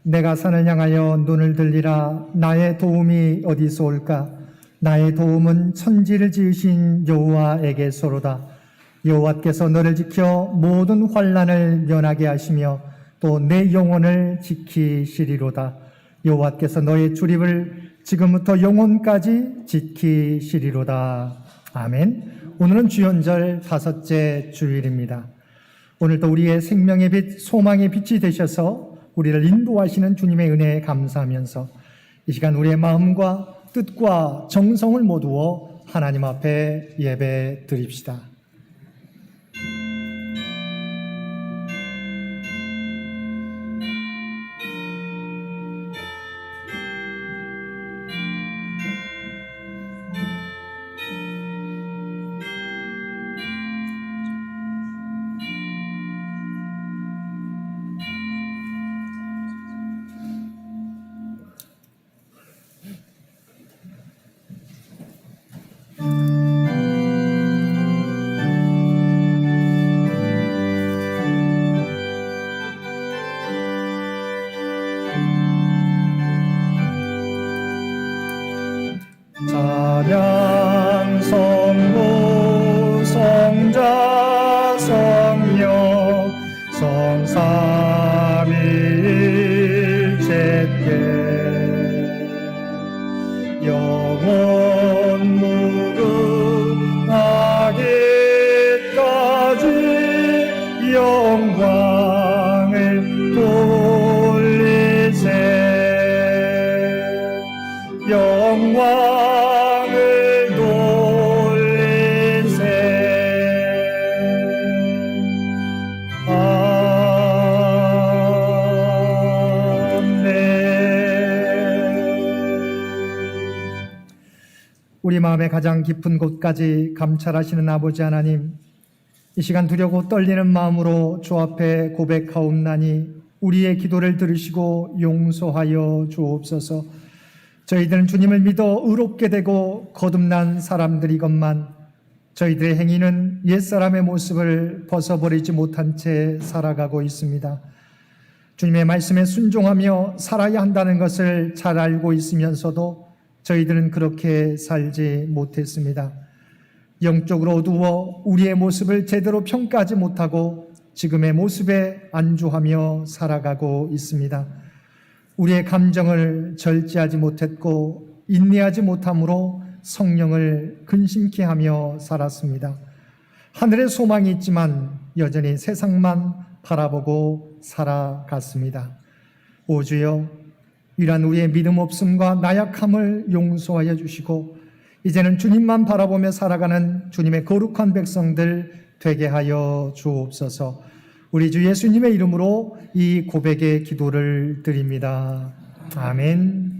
내가 산을 향하여 눈을 들리라. 나의 도움이 어디서 올까? 나의 도움은 천지를 지으신 여호와에게서로다. 여호와께서 너를 지켜 모든 환난을 면하게 하시며 또 내 영혼을 지키시리로다. 여호와께서 너의 출입을 지금부터 영혼까지 지키시리로다. 아멘. 오늘은 주연절 5째 주일입니다. 오늘도 우리의 생명의 빛, 소망의 빛이 되셔서 우리를 인도하시는 주님의 은혜에 감사하면서 이 시간 우리의 마음과 뜻과 정성을 모두어 하나님 앞에 예배 드립시다. 찬양 성부 성자 성령 성삼위일체께 영원 무궁하기까지 영광을 돌리세. 영광을 돌리세. 아멘. 우리 마음의 가장 깊은 곳까지 감찰하시는 아버지 하나님, 이 시간 두려고 떨리는 마음으로 주 앞에 고백하옵나니 우리의 기도를 들으시고 용서하여 주옵소서. 저희들은 주님을 믿어 의롭게 되고 거듭난 사람들이건만 저희들의 행위는 옛사람의 모습을 벗어버리지 못한 채 살아가고 있습니다. 주님의 말씀에 순종하며 살아야 한다는 것을 잘 알고 있으면서도 저희들은 그렇게 살지 못했습니다. 영적으로 어두워 우리의 모습을 제대로 평가하지 못하고 지금의 모습에 안주하며 살아가고 있습니다. 우리의 감정을 절제하지 못했고 인내하지 못함으로 성령을 근심케 하며 살았습니다. 하늘에 소망이 있지만 여전히 세상만 바라보고 살아갔습니다. 오 주여, 이러한 우리의 믿음 없음과 나약함을 용서하여 주시고 이제는 주님만 바라보며 살아가는 주님의 거룩한 백성들 되게 하여 주옵소서. 우리 주 예수님의 이름으로 이 고백의 기도를 드립니다. 아멘.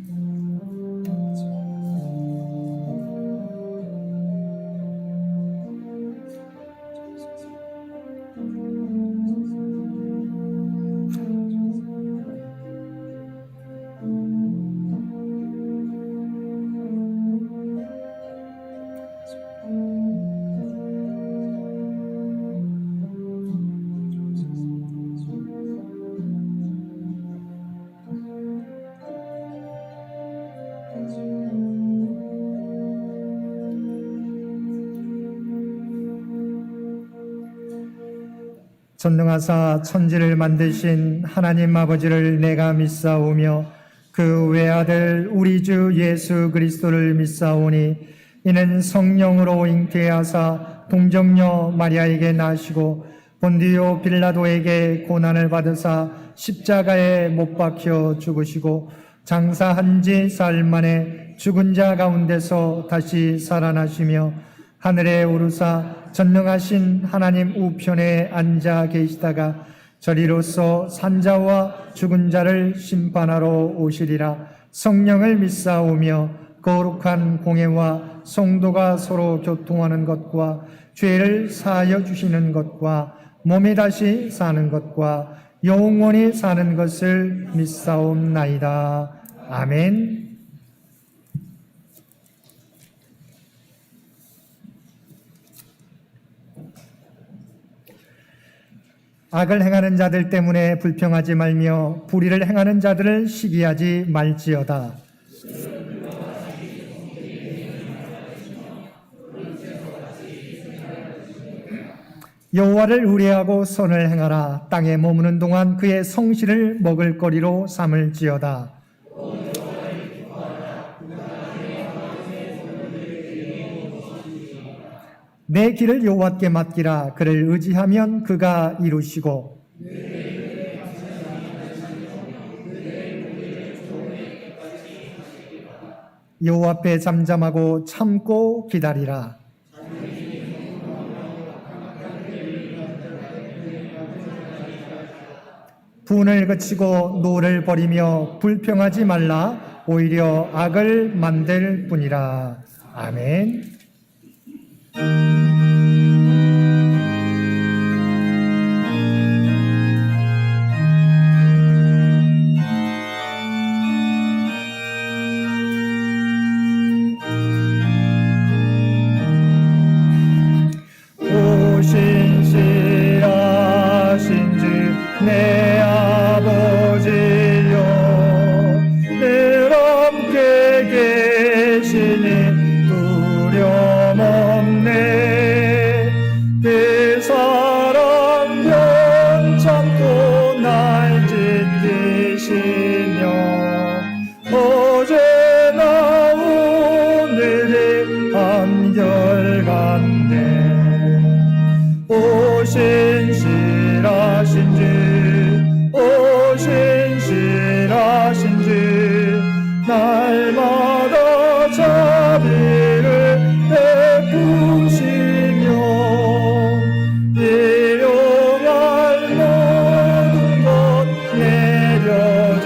전능하사 천지를 만드신 하나님 아버지를 내가 믿사오며 그 외아들 우리 주 예수 그리스도를 믿사오니 이는 성령으로 잉태하사 동정녀 마리아에게 나시고 본디오 빌라도에게 고난을 받으사 십자가에 못 박혀 죽으시고 장사한 지 사흘 만에 죽은 자 가운데서 다시 살아나시며 하늘에 오르사 전능하신 하나님 우편에 앉아 계시다가 저리로서 산자와 죽은 자를 심판하러 오시리라. 성령을 믿사오며 거룩한 공회와 성도가 서로 교통하는 것과 죄를 사하여 주시는 것과 몸이 다시 사는 것과 영원히 사는 것을 믿사옵나이다. 아멘. 악을 행하는 자들 때문에 불평하지 말며 불의를 행하는 자들을 시기하지 말지어다. 여호와를 의뢰하고 선을 행하라. 땅에 머무는 동안 그의 성실을 먹을거리로 삼을지어다. 내 길을 여호와께 맡기라. 그를 의지하면 그가 이루시고 여호와 앞에 잠잠하고 참고 기다리라. 분을 그치고 노를 버리며 불평하지 말라. 오히려 악을 만들 뿐이라. 아멘. 오신실하신 주 내 아버지여, 늘 함께 계시니 두려움 없네. 그 사랑 변참고 날 지키시며 어제나 오늘이 한결같네. 오신실하신 주, 오신실하신 주, 날마다 자비를 베푸시며 일용할 모든 것 내려주시니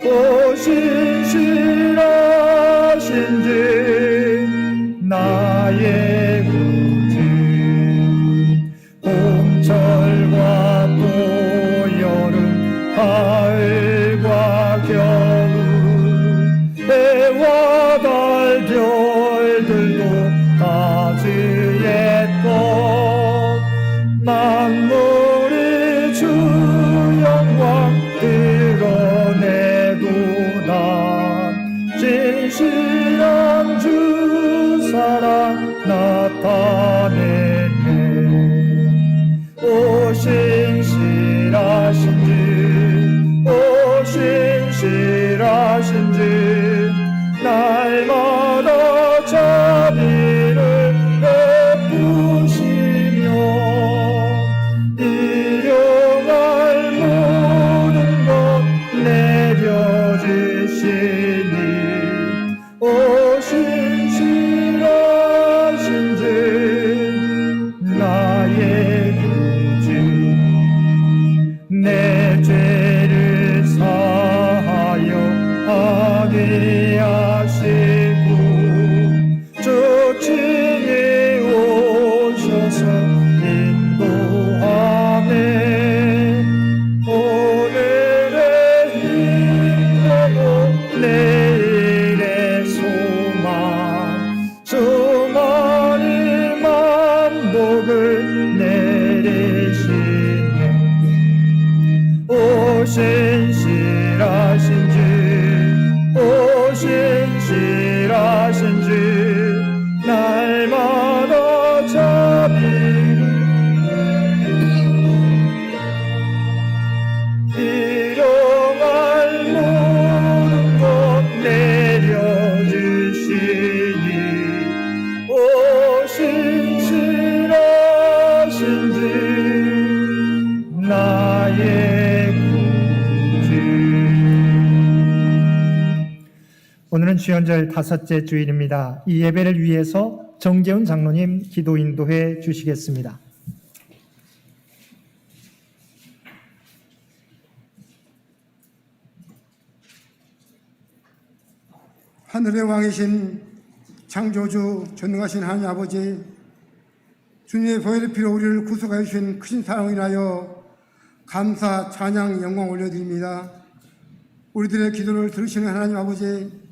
오신실하신 주, 나의 봄철과 또 여름, 가을과 겨울, 해와 달 별들도 다 주의 것. 만물이 주 영광 드러내도다. 진실한 주 사랑 나타내네. 오신실하신 주, 오신실하신 주, 날마다 자비를 베푸시며 일용할 모든 것 내려주시니 오신실하신 주, 나의 내 죄를 사하여 하게 하시고 주 친히 오셔서 인도하네. 오늘의 힘내고 내일의 소망, 수많은 만복을 내리시네. 오신실하신 주, 오신실하신 주, 날마다 자비를 일용할 모든 것 내려주시니 오신실하신 주, 나의 오늘은 주연절 5째 주일입니다. 이 예배를 위해서 정재훈 장로님 기도 인도해 주시겠습니다. 하늘의 왕이신 창조주 전능하신 하나님 아버지, 주님의 보혈의 피로 우리를 구속하여 주신 크신 사랑을 인하여 감사, 찬양, 영광 올려드립니다. 우리들의 기도를 들으시는 하나님 아버지,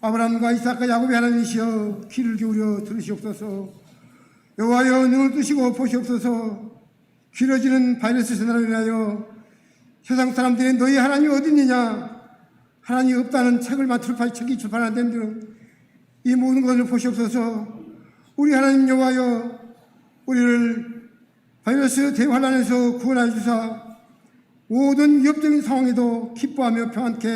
아브라함과 이삭과 야곱의 하나님이시여 귀를 기울여 들으시옵소서. 여호와여 눈을 뜨시고 보시옵소서. 길어지는 바이러스 전화로 인하여 세상 사람들이 너희 하나님이 어디 있느냐, 하나님이 없다는 책을 책이 출판한 등 이 모든 것을 보시옵소서. 우리 하나님 여호와여, 우리를 바이러스 대환란에서 구원하여 주사 모든 위협적인 상황에도 기뻐하며 평안케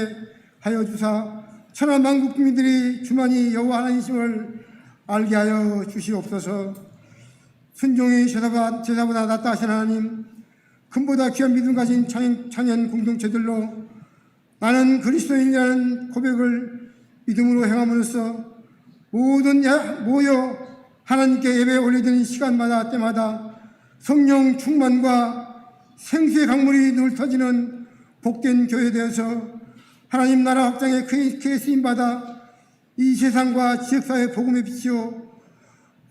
하여 주사 천하만국 국민들이 주만이 여호와 하나님이심을 알게 하여 주시옵소서. 순종이 제사보다 낫다 하신 하나님, 금보다 귀한 믿음 가진 청년 공동체들로 나는 그리스도인이라는 고백을 믿음으로 행함으로써 모든 모여 하나님께 예배 올려드리는 시간마다 때마다 성령 충만과 생수의 강물이 늘 터지는 복된 교회 되어서 하나님 나라 확장에 크게 쓰임받아 이 세상과 지역사회 복음의 빛이요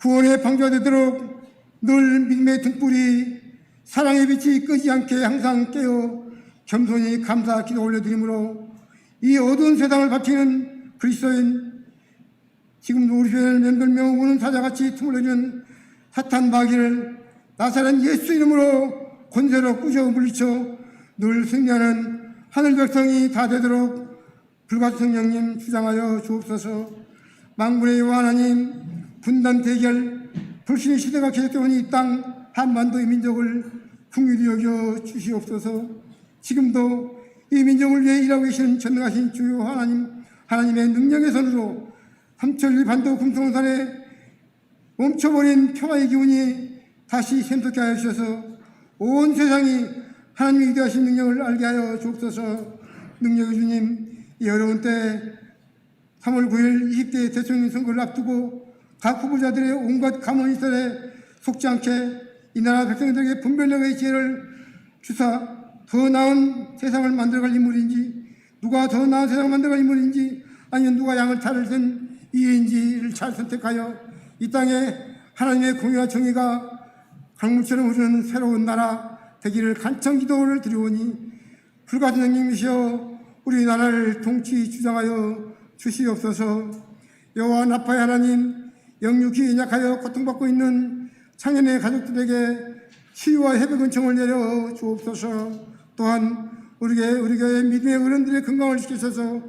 구원의 방주가 되도록 늘 믿음의 등불이 사랑의 빛이 끄지 않게 항상 깨어 겸손히 감사 기도 올려드리므로 이 어두운 세상을 밝히는 그리스도인, 지금도 우리 교회를 맴돌며 우는 사자같이 틈을 내는 사탄 마귀를 나사렛 예수 이름으로 권세로 꾸짖어 물리쳐 늘 승리하는 하늘 백성이 다 되도록 불같은 성령님 주장하여 주옵소서. 만군의 여호와 하나님, 분단 대결 불신의 시대가 계속되오니 이 땅 한반도의 민족을 긍휼히 여겨 주시옵소서. 지금도 이 민족을 위해 일하고 계시는 전능하신 주요 하나님의 능력의 손으로 삼천리 반도 금성산에 멈춰버린 평화의 기운이 다시 샘솟게 하여 주셔서 온 세상이 하나님의 위대하신 능력을 알게 하여 주옵소서. 능력의 주님, 이 어려운 때 3월 9일 20대 대통령 선거를 앞두고 각 후보자들의 온갖 가문이설에 속지 않게 이 나라 백성들에게 분별력의 지혜를 주사 더 나은 세상을 만들어갈 인물인지, 누가 더 나은 세상을 만들어갈 인물인지, 아니면 누가 양을 탈을 센 이해인지를 잘 선택하여 이 땅에 하나님의 공의와 정의가 강물처럼 흐르는 새로운 나라 되기를 간청 기도를 드리오니 불같은 형님이시여 우리나라를 통치 주장하여 주시옵소서. 여호와 나파의 하나님, 영육이 연약하여 고통받고 있는 창현의 가족들에게 치유와 회복 은총을 내려 주옵소서. 또한 우리 교회 믿음의 어른들의 건강을 지키셔서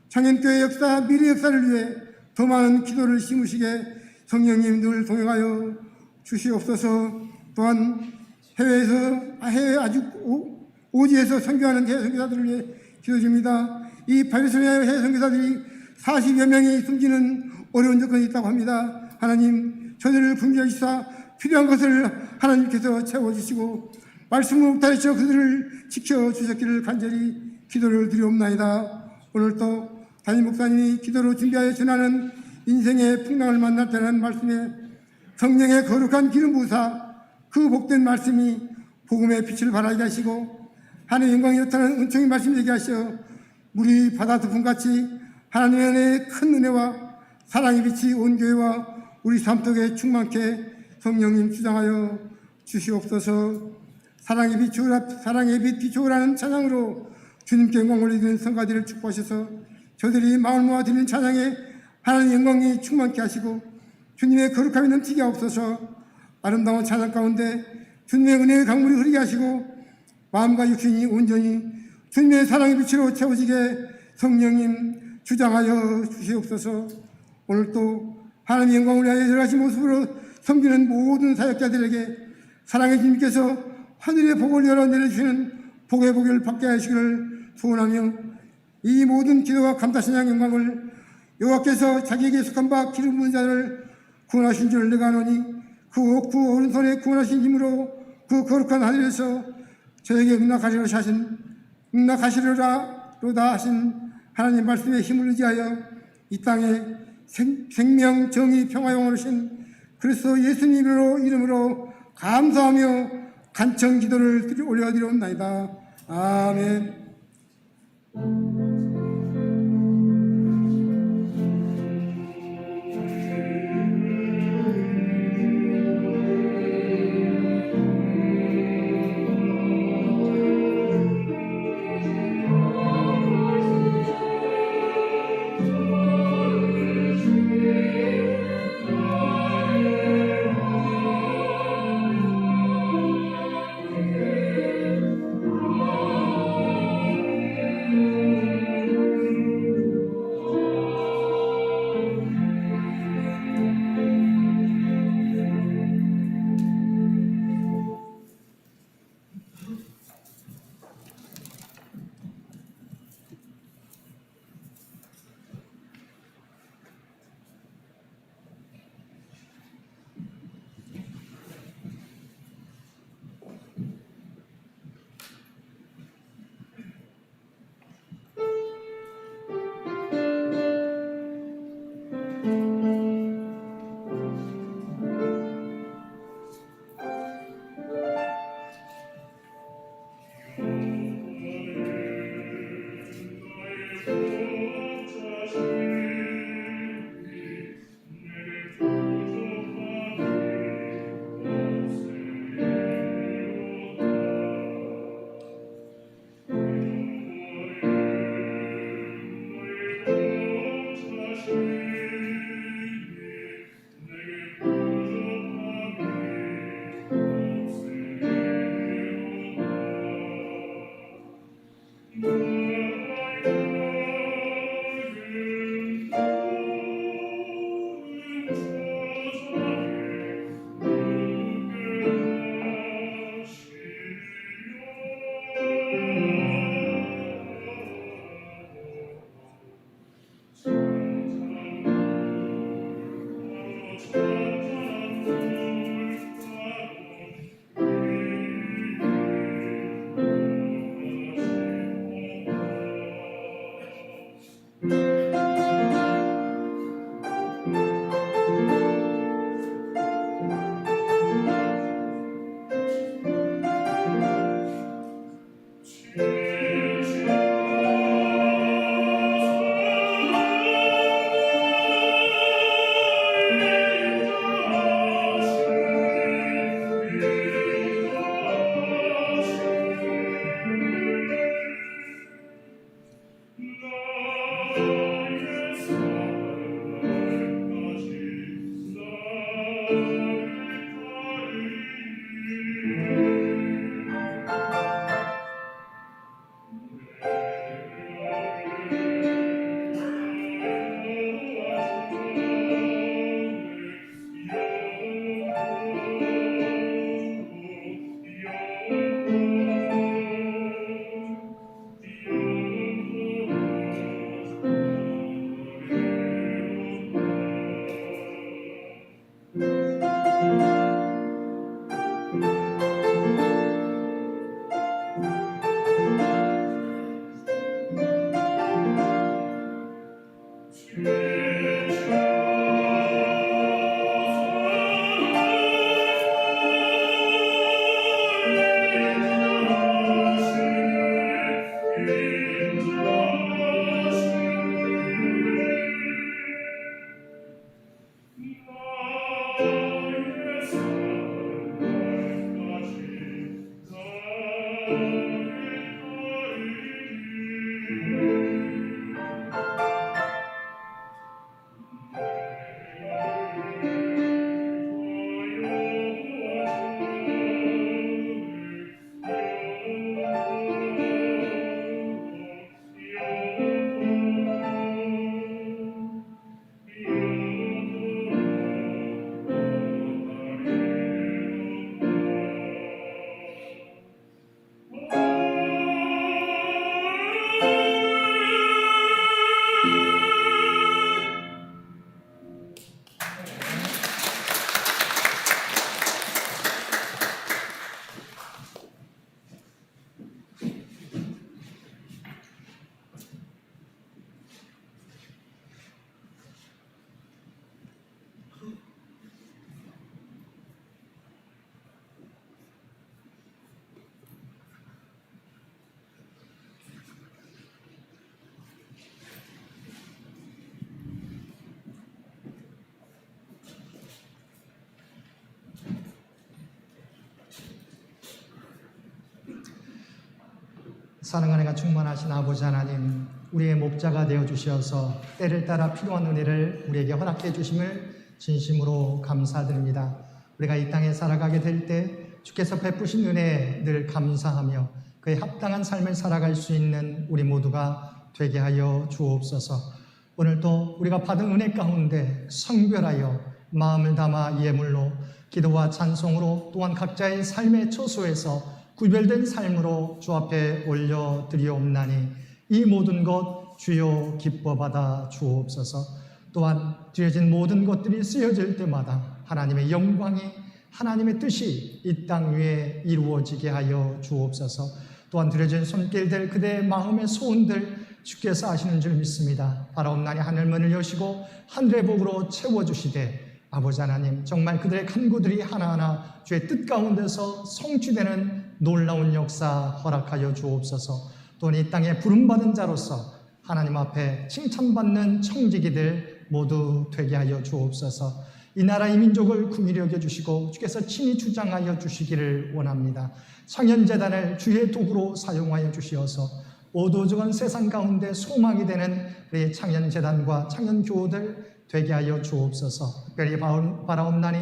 창현교회 역사, 미래 역사를 위해 더 많은 기도를 심으시게 성령님 늘 동행하여 주시옵소서. 또한 해외 아주 오지에서 선교하는 해외 선교사들을 위해 기도드립니다. 이 바이러스로 인하여 해외 선교사들이 40여 명이 숨지는 어려운 조건이 있다고 합니다. 하나님, 저들을 분별하시사 필요한 것을 하나님께서 채워주시고 말씀을 묵달하시어 그들을 지켜주셨기를 간절히 기도를 드리옵나이다. 오늘도 담임 목사님이 기도로 준비하여 전하는 인생의 풍랑을 만날 때는 말씀에 성령의 거룩한 기름 부으사 그 복된 말씀이 복음의 빛을 발하게 하시고 하나님의 영광이 나타나는 은총의 말씀이 되게 하시어 물이 바다 두품같이 하나님의 은혜의 큰 은혜와 사랑의 빛이 온 교회와 우리 삶속에 충만케 성령님 주장하여 주시옵소서. 사랑의 빛 비추오라는 찬양으로 주님께 영광 올리는 성가들을 축복하셔서 저들이 마음을 모아 드리는 찬양에 하나님의 영광이 충만케 하시고 주님의 거룩함이 넘치게 하옵소서. 아름다운 찬양 가운데 주님의 은혜의 강물이 흐르게 하시고 마음과 육신이 온전히 주님의 사랑의 빛으로 채워지게 성령님 주장하여 주시옵소서. 오늘도 하나님의 영광을 위하여 여러가지 모습으로 섬기는 모든 사역자들에게 사랑의 주님께서 하늘의 복을 열어 내려주시는 복의 복을 받게 하시기를 소원하며 이 모든 기도와 감사신앙 영광을 여호와께서 자기에게 속한 바 기름 부은 자를 구원하신 줄 내가 아노니 그 오른손에 구원하신 힘으로 그 거룩한 하늘에서 저에게 응낙하시리로다 하신 하나님 말씀의 힘을 의지하여 이 땅에 생명, 정의, 평화 영원하신 그리스도 예수님 이름으로 감사하며 간청 기도를 올려드리옵나이다. 아멘. 사랑하는 가 충만하신 아버지 하나님, 우리의 목자가 되어 주셔서 때를 따라 필요한 은혜를 우리에게 허락해 주심을 진심으로 감사드립니다. 우리가 이 땅에 살아가게 될 때 주께서 베푸신 은혜에 늘 감사하며 그에 합당한 삶을 살아갈 수 있는 우리 모두가 되게 하여 주옵소서. 오늘도 우리가 받은 은혜 가운데 성별하여 마음을 담아 예물로 기도와 찬송으로 또한 각자의 삶의 처소에서 구별된 삶으로 주 앞에 올려드리옵나니 이 모든 것 주여 기뻐 받아 주옵소서. 또한 드려진 모든 것들이 쓰여질 때마다 하나님의 영광이, 하나님의 뜻이 이 땅 위에 이루어지게 하여 주옵소서. 또한 드려진 손길들, 그대의 마음의 소원들 주께서 아시는 줄 믿습니다. 바라옵나니 하늘문을 여시고 하늘의 복으로 채워주시되 아버지 하나님, 정말 그들의 간구들이 하나하나 주의 뜻 가운데서 성취되는 놀라운 역사 허락하여 주옵소서. 또한 이 땅에 부름받은 자로서 하나님 앞에 칭찬받는 청지기들 모두 되게 하여 주옵소서. 이 나라 이 민족을 긍휼히 여겨주시고 주께서 친히 주장하여 주시기를 원합니다. 창현재단을 주의 도구로 사용하여 주시어서 오도적은 세상 가운데 소망이 되는 우리 창현재단과 창현교우들 되게 하여 주옵소서. 특별히 바라옵나니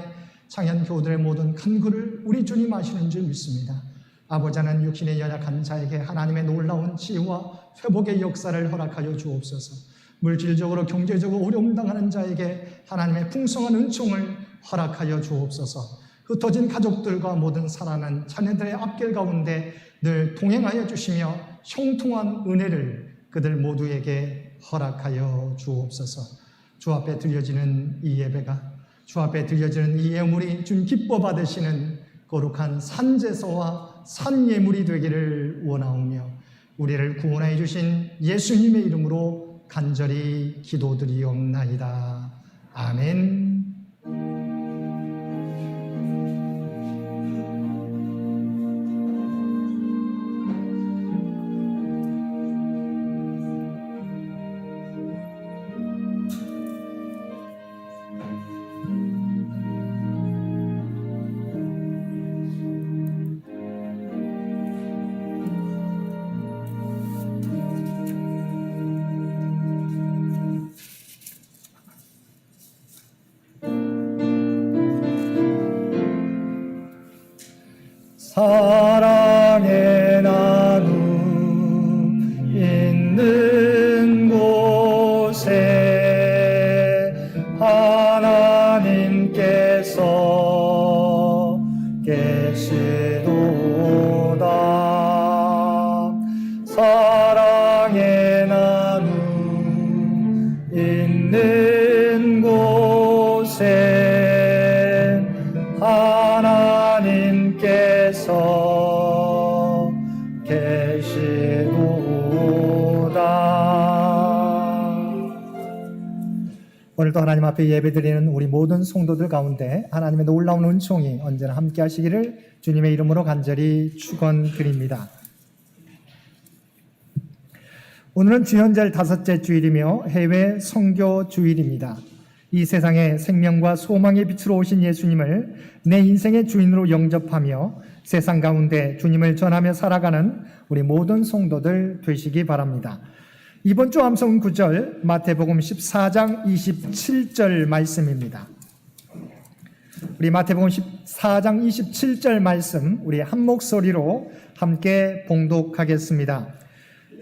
창현교우들의 모든 간구를 우리 주님 아시는 줄 믿습니다. 아버지 하나님, 육신의 연약한 자에게 하나님의 놀라운 지혜와 회복의 역사를 허락하여 주옵소서. 물질적으로 경제적으로 어려움 당하는 자에게 하나님의 풍성한 은총을 허락하여 주옵소서. 흩어진 가족들과 모든 살아난 자녀들의 앞길 가운데 늘 동행하여 주시며 형통한 은혜를 그들 모두에게 허락하여 주옵소서. 주 앞에 드려지는 이 예배가, 주 앞에 드려지는 이 예물이 주님 기뻐 받으시는 거룩한 산제사와 산예물이 되기를 원하오며 우리를 구원하여 주신 예수님의 이름으로 간절히 기도드리옵나이다. 아멘. 사랑의 나눔 있는 곳에 하나님께서 계시도다. 사랑의 나눔 있는 곳에 하나님께서 계시도다. 오늘도 하나님 앞에 예배드리는 우리 모든 성도들 가운데 하나님의 놀라운 은총이 언제나 함께 하시기를 주님의 이름으로 간절히 축원드립니다. 오늘은 주연절 5째 주일이며 해외 선교 주일입니다. 이 세상에 생명과 소망의 빛으로 오신 예수님을 내 인생의 주인으로 영접하며 세상 가운데 주님을 전하며 살아가는 우리 모든 성도들 되시기 바랍니다. 이번 주 암송 구절 마태복음 14장 27절 말씀입니다. 우리 마태복음 14장 27절 말씀 우리 한 목소리로 함께 봉독하겠습니다.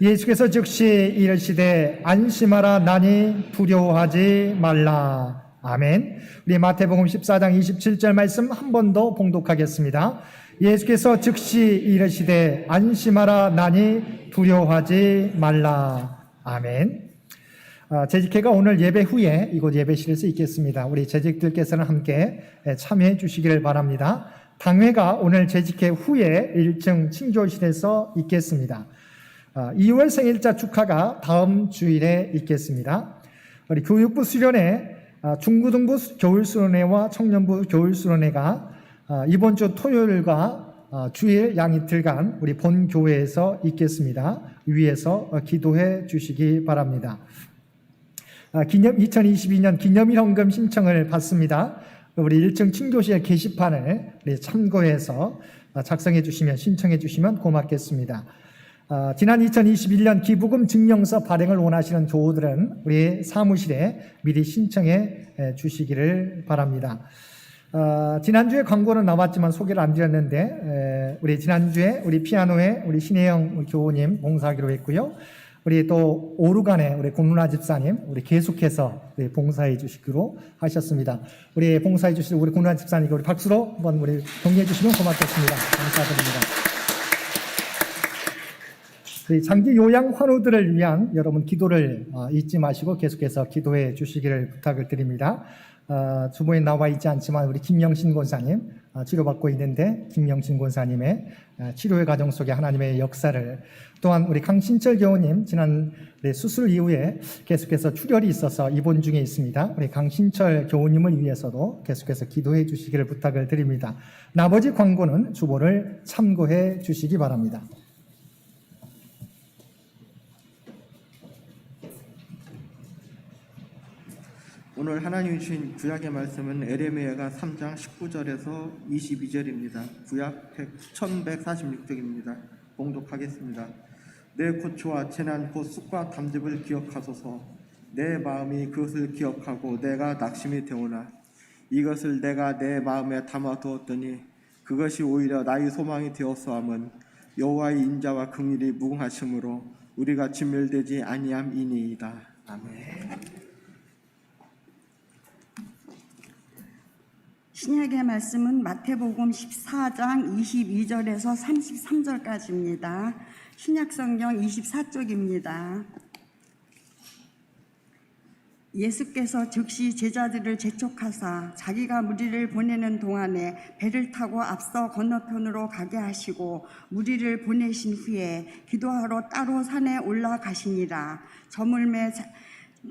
예수께서 즉시 이르시되 안심하라 나니 두려워하지 말라. 아멘. 우리 마태복음 14장 27절 말씀 한 번 더 봉독하겠습니다. 예수께서 즉시 이르시되 안심하라 나니 두려워하지 말라. 아멘. 재직회가 오늘 예배 후에 이곳 예배실에서 있겠습니다. 우리 재직들께서는 함께 참여해 주시기를 바랍니다. 당회가 오늘 재직회 후에 1층 칭조실에서 있겠습니다. 2월 생일자 축하가 다음 주일에 있겠습니다. 우리 교육부 수련회, 중고등부 겨울수련회와 청년부 겨울수련회가 이번 주 토요일과 주일 양 이틀간 우리 본 교회에서 있겠습니다. 위에서 기도해 주시기 바랍니다. 2022년 기념일 헌금 신청을 받습니다. 우리 1층 칭교실 게시판을 참고해서 작성해 주시면 신청해 주시면 고맙겠습니다. 지난 2021년 기부금 증명서 발행을 원하시는 교우들은 우리 사무실에 미리 신청해 주시기를 바랍니다. 지난주에 광고는 나왔지만 소개를 안 드렸는데 우리 지난주에 우리 피아노에 우리 신혜영 교우님 봉사하기로 했고요. 우리 또 오르간에 우리 공문화 집사님 우리 계속해서 우리 봉사해 주시기로 하셨습니다. 우리 봉사해 주실 우리 공문화 집사님 우리 박수로 한번 우리 격려해 주시면 고맙겠습니다. 감사드립니다. 장기 요양 환우들을 위한 여러분 기도를 잊지 마시고 계속해서 기도해 주시기를 부탁을 드립니다. 주보에 나와 있지 않지만 우리 김영신 권사님 치료받고 있는데 김영신 권사님의 치료의 과정 속에 하나님의 역사를, 또한 우리 강신철 교우님 지난 수술 이후에 계속해서 출혈이 있어서 입원 중에 있습니다. 우리 강신철 교우님을 위해서도 계속해서 기도해 주시기를 부탁을 드립니다. 나머지 광고는 주보를 참고해 주시기 바랍니다. 오늘 하나님 주신 구약의 말씀은 에레미야가 3장 19절에서 22절입니다. 구약 1146쪽입니다. 봉독하겠습니다. 내 고초와 재난 곧 쑥과 담즙을 기억하소서. 내 마음이 그것을 기억하고 내가 낙심이 되오나 이것을 내가 내 마음에 담아두었더니 그것이 오히려 나의 소망이 되었사함은 여호와의 인자와 긍휼이 무궁하심으로 우리가 진멸되지 아니함이니이다. 아멘. 신약의 말씀은 마태복음 14장 22절에서 33절까지입니다. 신약성경 24쪽입니다. 예수께서 즉시 제자들을 재촉하사 자기가 무리를 보내는 동안에 배를 타고 앞서 건너편으로 가게 하시고 무리를 보내신 후에 기도하러 따로 산에 올라가시니라. 저물매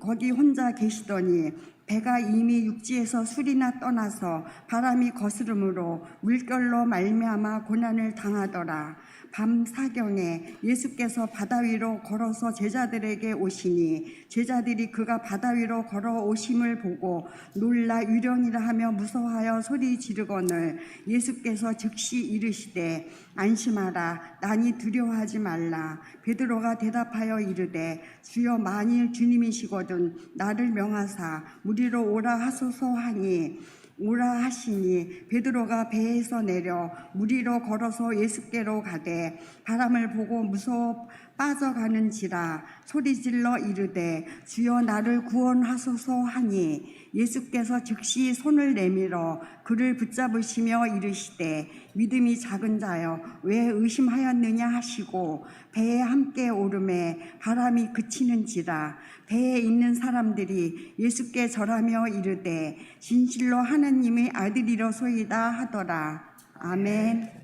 거기 혼자 계시더니 배가 이미 육지에서 술이나 떠나서 바람이 거스름으로 물결로 말미암아 고난을 당하더라. 밤 사경에 예수께서 바다 위로 걸어서 제자들에게 오시니 제자들이 그가 바다 위로 걸어오심을 보고 놀라 유령이라 하며 무서워하여 소리 지르거늘 예수께서 즉시 이르시되 안심하라 나니 두려워하지 말라. 베드로가 대답하여 이르되 주여 만일 주님이시거든 나를 명하사 무리로 오라 하소서 하니 오라 하시니 베드로가 배에서 내려 무리로 걸어서 예수께로 가되 바람을 보고 무서워 빠져가는지라 소리질러 이르되 주여 나를 구원하소서 하니 예수께서 즉시 손을 내밀어 그를 붙잡으시며 이르시되 믿음이 작은 자여 왜 의심하였느냐 하시고 배에 함께 오르매 바람이 그치는지라. 배에 있는 사람들이 예수께 절하며 이르되 진실로 하나님의 아들이로소이다 하더라. 아멘.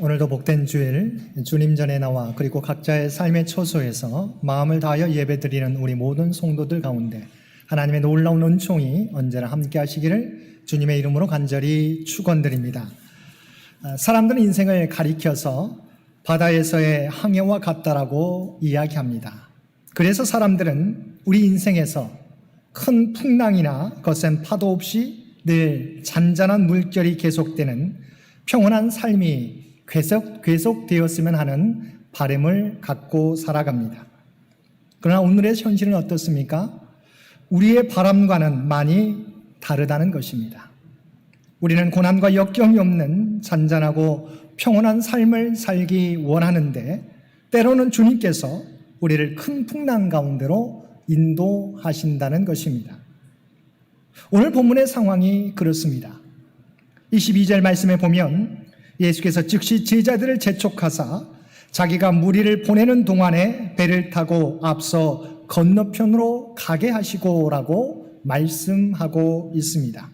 오늘도 복된 주일 주님 전에 나와 그리고 각자의 삶의 처소에서 마음을 다하여 예배드리는 우리 모든 성도들 가운데 하나님의 놀라운 은총이 언제나 함께 하시기를 주님의 이름으로 간절히 축원드립니다. 사람들은 인생을 가리켜서 바다에서의 항해와 같다라고 이야기합니다. 그래서 사람들은 우리 인생에서 큰 풍랑이나 거센 파도 없이 늘 잔잔한 물결이 계속되는 평온한 삶이 계속되었으면 하는 바람을 갖고 살아갑니다. 그러나 오늘의 현실은 어떻습니까? 우리의 바람과는 많이 다르다는 것입니다. 우리는 고난과 역경이 없는 잔잔하고 평온한 삶을 살기 원하는데 때로는 주님께서 우리를 큰 풍랑 가운데로 인도하신다는 것입니다. 오늘 본문의 상황이 그렇습니다. 22절 말씀에 보면 예수께서 즉시 제자들을 재촉하사 자기가 무리를 보내는 동안에 배를 타고 앞서 건너편으로 가게 하시고라고 말씀하고 있습니다.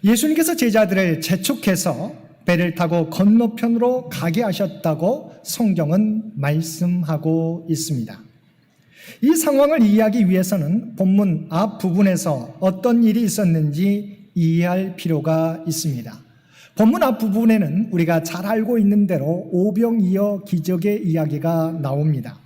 예수님께서 제자들을 재촉해서 배를 타고 건너편으로 가게 하셨다고 성경은 말씀하고 있습니다. 이 상황을 이해하기 위해서는 본문 앞부분에서 어떤 일이 있었는지 이해할 필요가 있습니다. 본문 앞부분에는 우리가 잘 알고 있는 대로 오병이어 기적의 이야기가 나옵니다.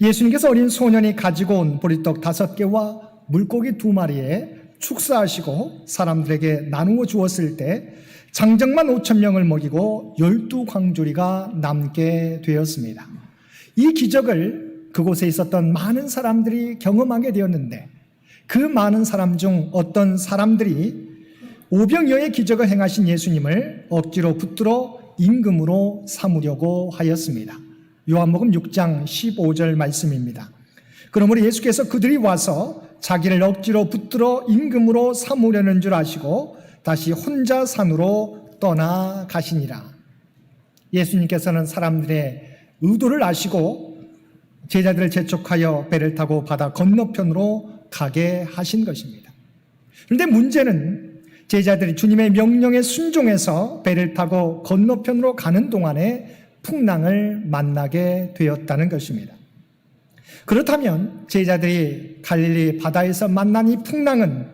예수님께서 어린 소년이 가지고 온 보리떡 5개와 물고기 2마리에 축사하시고 사람들에게 나누어 주었을 때 장정만 5,000명을 먹이고 12광주리가 남게 되었습니다. 이 기적을 그곳에 있었던 많은 사람들이 경험하게 되었는데 그 많은 사람 중 어떤 사람들이 오병이어의 기적을 행하신 예수님을 억지로 붙들어 임금으로 삼으려고 하였습니다. 요한복음 6장 15절 말씀입니다. 그러므로 예수께서 그들이 와서 자기를 억지로 붙들어 임금으로 삼으려는 줄 아시고 다시 혼자 산으로 떠나가시니라. 예수님께서는 사람들의 의도를 아시고 제자들을 재촉하여 배를 타고 바다 건너편으로 가게 하신 것입니다. 그런데 문제는 제자들이 주님의 명령에 순종해서 배를 타고 건너편으로 가는 동안에 풍랑을 만나게 되었다는 것입니다. 그렇다면 제자들이 갈릴리 바다에서 만난 이 풍랑은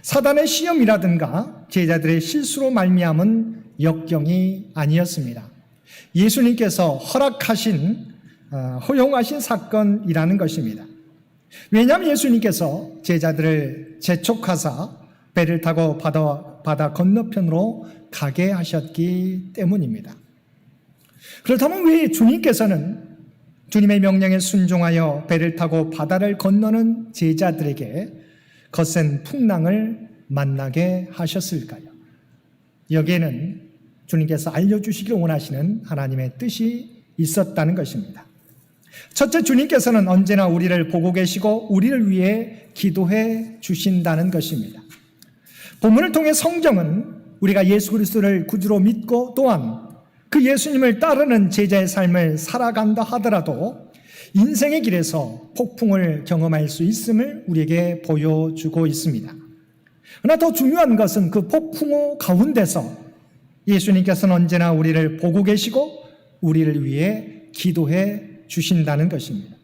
사단의 시험이라든가 제자들의 실수로 말미암은 역경이 아니었습니다. 예수님께서 허용하신 사건이라는 것입니다. 왜냐하면 예수님께서 제자들을 재촉하사 배를 타고 바다 건너편으로 가게 하셨기 때문입니다. 그렇다면 왜 주님께서는 주님의 명령에 순종하여 배를 타고 바다를 건너는 제자들에게 거센 풍랑을 만나게 하셨을까요? 여기에는 주님께서 알려주시길 원하시는 하나님의 뜻이 있었다는 것입니다. 첫째, 주님께서는 언제나 우리를 보고 계시고 우리를 위해 기도해 주신다는 것입니다. 본문을 통해 성경은 우리가 예수 그리스도를 구주로 믿고 또한 그 예수님을 따르는 제자의 삶을 살아간다 하더라도 인생의 길에서 폭풍을 경험할 수 있음을 우리에게 보여주고 있습니다. 그러나 더 중요한 것은 그 폭풍 가운데서 예수님께서는 언제나 우리를 보고 계시고 우리를 위해 기도해 주신다는 것입니다.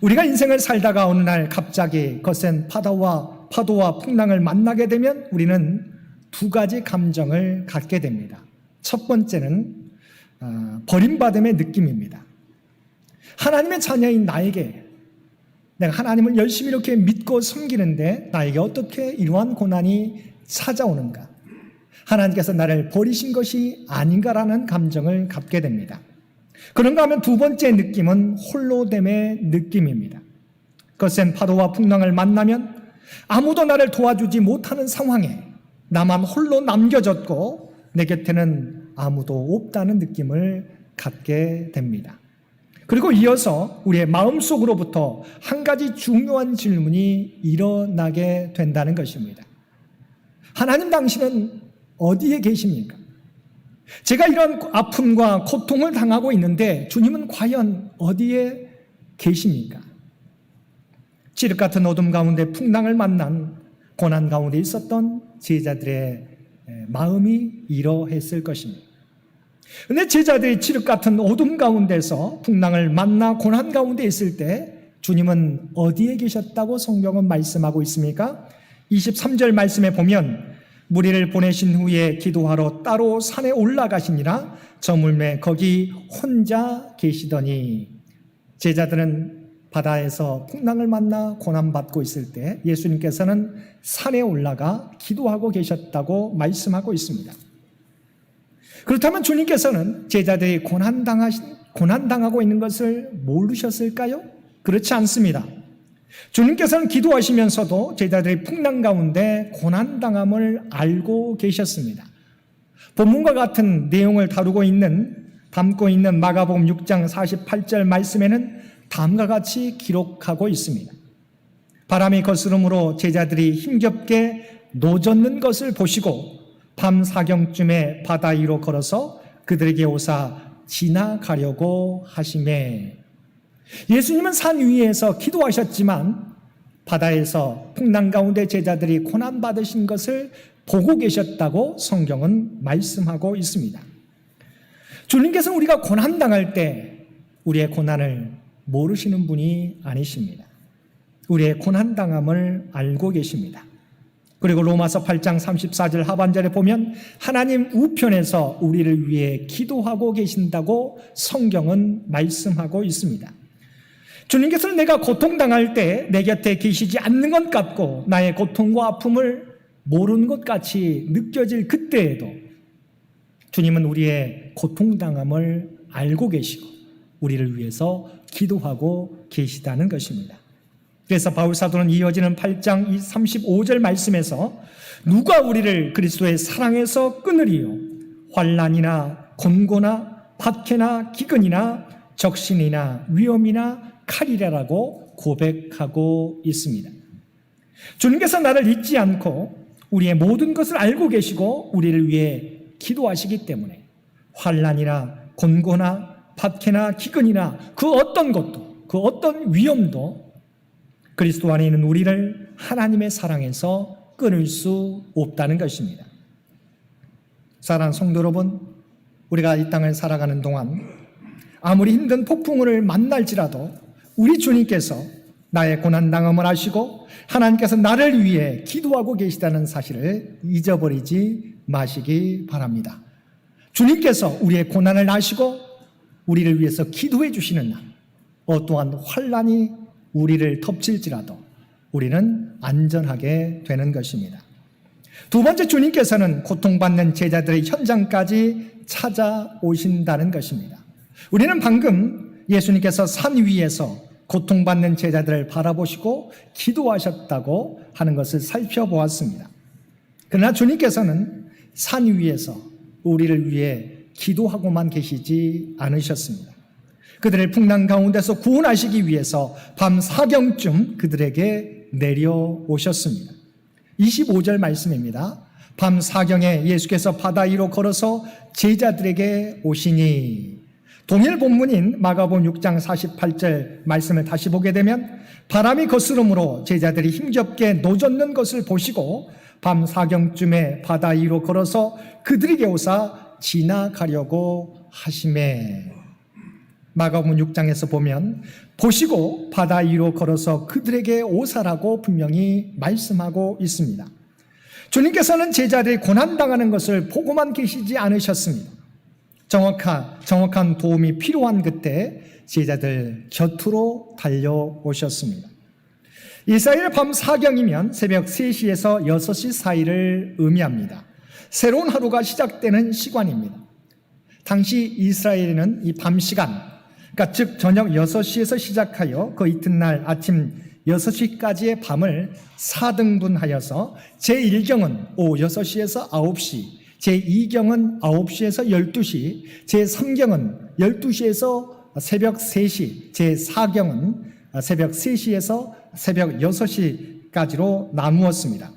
우리가 인생을 살다가 어느 날 갑자기 거센 파도와 풍랑을 만나게 되면 우리는 2가지 감정을 갖게 됩니다. 첫 번째는 버림받음의 느낌입니다. 하나님의 자녀인 나에게 내가 하나님을 열심히 이렇게 믿고 섬기는데 나에게 어떻게 이러한 고난이 찾아오는가? 하나님께서 나를 버리신 것이 아닌가라는 감정을 갖게 됩니다. 그런가 하면 2번째 느낌은 홀로됨의 느낌입니다. 거센 파도와 풍랑을 만나면 아무도 나를 도와주지 못하는 상황에 나만 홀로 남겨졌고 내 곁에는 아무도 없다는 느낌을 갖게 됩니다. 그리고 이어서 우리의 마음속으로부터 한 가지 중요한 질문이 일어나게 된다는 것입니다. 하나님, 당신은 어디에 계십니까? 제가 이런 아픔과 고통을 당하고 있는데 주님은 과연 어디에 계십니까? 칠흑 같은 어둠 가운데 풍랑을 만난 고난 가운데 있었던 제자들의 마음이 이러했을 것입니다. 그런데 제자들이 칠흑 같은 어둠 가운데서 풍랑을 만나 고난 가운데 있을 때 주님은 어디에 계셨다고 성경은 말씀하고 있습니까? 23절 말씀에 보면 무리를 보내신 후에 기도하러 따로 산에 올라가시니라 저물매 거기 혼자 계시더니 제자들은 바다에서 풍랑을 만나 고난받고 있을 때 예수님께서는 산에 올라가 기도하고 계셨다고 말씀하고 있습니다. 그렇다면 주님께서는 제자들이 고난당하고 있는 것을 모르셨을까요? 그렇지 않습니다. 주님께서는 기도하시면서도 제자들이 풍랑 가운데 고난당함을 알고 계셨습니다. 본문과 같은 내용을 담고 있는 마가복음 6장 48절 말씀에는 다음과 같이 기록하고 있습니다. 바람이 거스름으로 제자들이 힘겹게 노젓는 것을 보시고 밤 사경쯤에 바다 위로 걸어서 그들에게 오사 지나가려고 하시매. 예수님은 산 위에서 기도하셨지만 바다에서 풍랑 가운데 제자들이 고난받으신 것을 보고 계셨다고 성경은 말씀하고 있습니다. 주님께서는 우리가 고난당할 때 우리의 고난을 모르시는 분이 아니십니다. 우리의 고난당함을 알고 계십니다. 그리고 로마서 8장 34절 하반절에 보면 하나님 우편에서 우리를 위해 기도하고 계신다고 성경은 말씀하고 있습니다. 주님께서는 내가 고통당할 때 내 곁에 계시지 않는 것 같고 나의 고통과 아픔을 모르는 것 같이 느껴질 그때에도 주님은 우리의 고통당함을 알고 계시고 우리를 위해서 기도하고 계시다는 것입니다. 그래서 바울사도는 이어지는 8장 35절 말씀에서 누가 우리를 그리스도의 사랑에서 끊으리요? 환난이나 곤고나 박해나 기근이나 적신이나 위험이나 칼이라라고 고백하고 있습니다. 주님께서 나를 잊지 않고 우리의 모든 것을 알고 계시고 우리를 위해 기도하시기 때문에 환난이나 곤고나 박해나 기근이나 그 어떤 것도 그 어떤 위험도 그리스도 안에 있는 우리를 하나님의 사랑에서 끊을 수 없다는 것입니다. 사랑하는 성도 여러분, 우리가 이 땅을 살아가는 동안 아무리 힘든 폭풍우를 만날지라도 우리 주님께서 나의 고난당함을 아시고 하나님께서 나를 위해 기도하고 계시다는 사실을 잊어버리지 마시기 바랍니다. 주님께서 우리의 고난을 아시고 우리를 위해서 기도해 주시는 날, 어떠한 환난이 우리를 덮칠지라도 우리는 안전하게 되는 것입니다. 두 번째, 주님께서는 고통받는 제자들의 현장까지 찾아오신다는 것입니다. 우리는 방금 예수님께서 산 위에서 고통받는 제자들을 바라보시고 기도하셨다고 하는 것을 살펴보았습니다. 그러나 주님께서는 산 위에서 우리를 위해 기도하고만 계시지 않으셨습니다. 그들의 풍랑 가운데서 구원하시기 위해서 밤 사경쯤 그들에게 내려오셨습니다. 25절 말씀입니다. 밤 사경에 예수께서 바다 위로 걸어서 제자들에게 오시니, 동일 본문인 마가복음 6장 48절 말씀을 다시 보게 되면 바람이 거스름으로 제자들이 힘겹게 노젓는 것을 보시고 밤 사경쯤에 바다 위로 걸어서 그들에게 오사 지나가려고 하시매. 마가복음 6장에서 보면 보시고 바다 위로 걸어서 그들에게 오사라고 분명히 말씀하고 있습니다. 주님께서는 제자들이 고난당하는 것을 보고만 계시지 않으셨습니다. 정확한 도움이 필요한 그때 제자들 곁으로 달려오셨습니다. 이스라엘 밤 사경이면 새벽 3시에서 6시 사이를 의미합니다. 새로운 하루가 시작되는 시간입니다. 당시 이스라엘에는 이 밤 시간, 그러니까 즉 저녁 6시에서 시작하여 그 이튿날 아침 6시까지의 밤을 4등분하여서 제1경은 오후 6시에서 9시, 제2경은 9시에서 12시, 제3경은 12시에서 새벽 3시, 제4경은 새벽 3시에서 새벽 6시까지로 나누었습니다.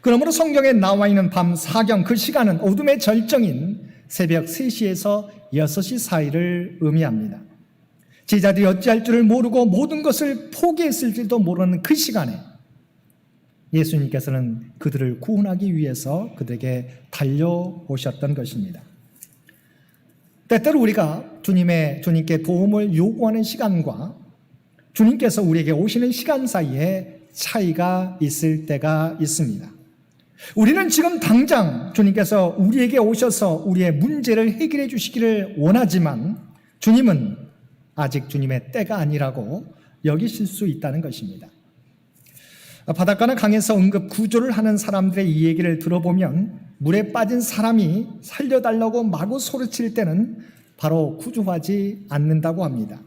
그러므로 성경에 나와 있는 밤 4경, 그 시간은 어둠의 절정인 새벽 3시에서 6시 사이를 의미합니다. 제자들이 어찌할 줄을 모르고 모든 것을 포기했을지도 모르는 그 시간에 예수님께서는 그들을 구원하기 위해서 그들에게 달려오셨던 것입니다. 때때로 우리가 주님께 도움을 요구하는 시간과 주님께서 우리에게 오시는 시간 사이에 차이가 있을 때가 있습니다. 우리는 지금 당장 주님께서 우리에게 오셔서 우리의 문제를 해결해 주시기를 원하지만 주님은 아직 주님의 때가 아니라고 여기실 수 있다는 것입니다. 바닷가나 강에서 응급 구조를 하는 사람들의 이 얘기를 들어보면 물에 빠진 사람이 살려달라고 마구 소리칠 때는 바로 구조하지 않는다고 합니다.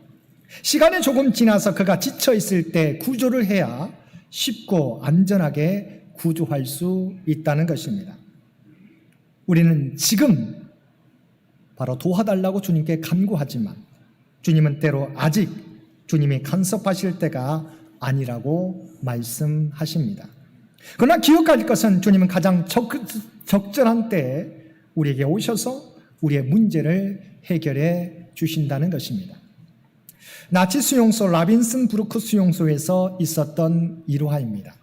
시간이 조금 지나서 그가 지쳐 있을 때 구조를 해야 쉽고 안전하게 구조할 수 있다는 것입니다. 우리는 지금 바로 도와달라고 주님께 간구하지만 주님은 때로 아직 주님이 간섭하실 때가 아니라고 말씀하십니다. 그러나 기억할 것은 주님은 가장 적절한 때에 우리에게 오셔서 우리의 문제를 해결해 주신다는 것입니다. 나치 수용소 라빈슨 브루크 수용소에서 있었던 일화입니다.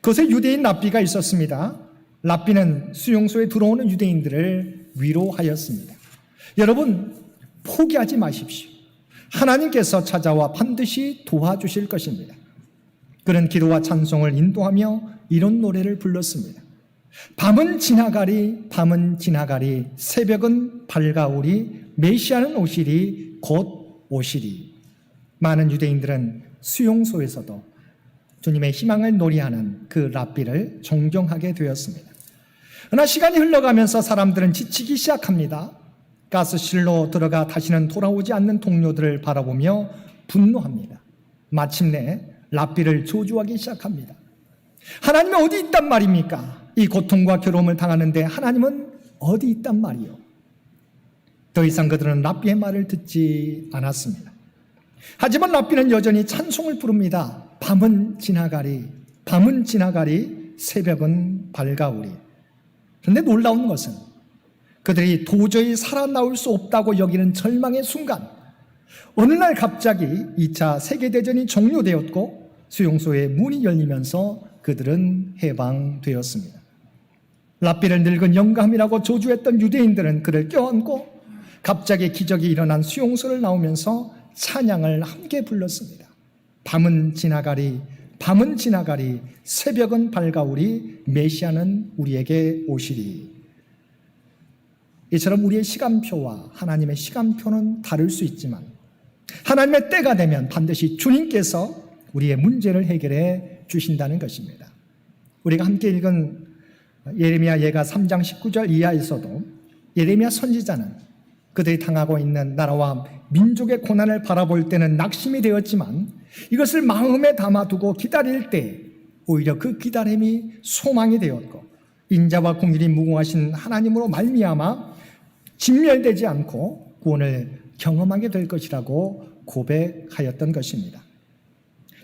그곳에 유대인 랍비가 있었습니다. 랍비는 수용소에 들어오는 유대인들을 위로하였습니다. 여러분, 포기하지 마십시오. 하나님께서 찾아와 반드시 도와주실 것입니다. 그는 기도와 찬송을 인도하며 이런 노래를 불렀습니다. 밤은 지나가리 새벽은 밝아오리 메시아는 오시리 곧 오시리. 많은 유대인들은 수용소에서도 주님의 희망을 노래하는 그 랍비를 존경하게 되었습니다. 그러나 시간이 흘러가면서 사람들은 지치기 시작합니다. 가스실로 들어가 다시는 돌아오지 않는 동료들을 바라보며 분노합니다. 마침내 랍비를 저주하기 시작합니다. 하나님은 어디 있단 말입니까? 이 고통과 괴로움을 당하는데 하나님은 어디 있단 말이요? 더 이상 그들은 랍비의 말을 듣지 않았습니다. 하지만 랍비는 여전히 찬송을 부릅니다. 밤은 지나가리 새벽은 밝아오리. 그런데 놀라운 것은 그들이 도저히 살아나올 수 없다고 여기는 절망의 순간, 어느 날 갑자기 2차 세계대전이 종료되었고 수용소의 문이 열리면서 그들은 해방되었습니다. 랍비를 늙은 영감이라고 저주했던 유대인들은 그를 껴안고 갑자기 기적이 일어난 수용소를 나오면서 찬양을 함께 불렀습니다. 밤은 지나가리 새벽은 밝아오리 메시아는 우리에게 오시리. 이처럼 우리의 시간표와 하나님의 시간표는 다를 수 있지만 하나님의 때가 되면 반드시 주님께서 우리의 문제를 해결해 주신다는 것입니다. 우리가 함께 읽은 예레미야 예가 3장 19절 이하에서도 예레미야 선지자는 그들이 당하고 있는 나라와 민족의 고난을 바라볼 때는 낙심이 되었지만 이것을 마음에 담아두고 기다릴 때 오히려 그 기다림이 소망이 되었고 인자와 공일이 무궁하신 하나님으로 말미암아 진멸되지 않고 구원을 경험하게 될 것이라고 고백하였던 것입니다.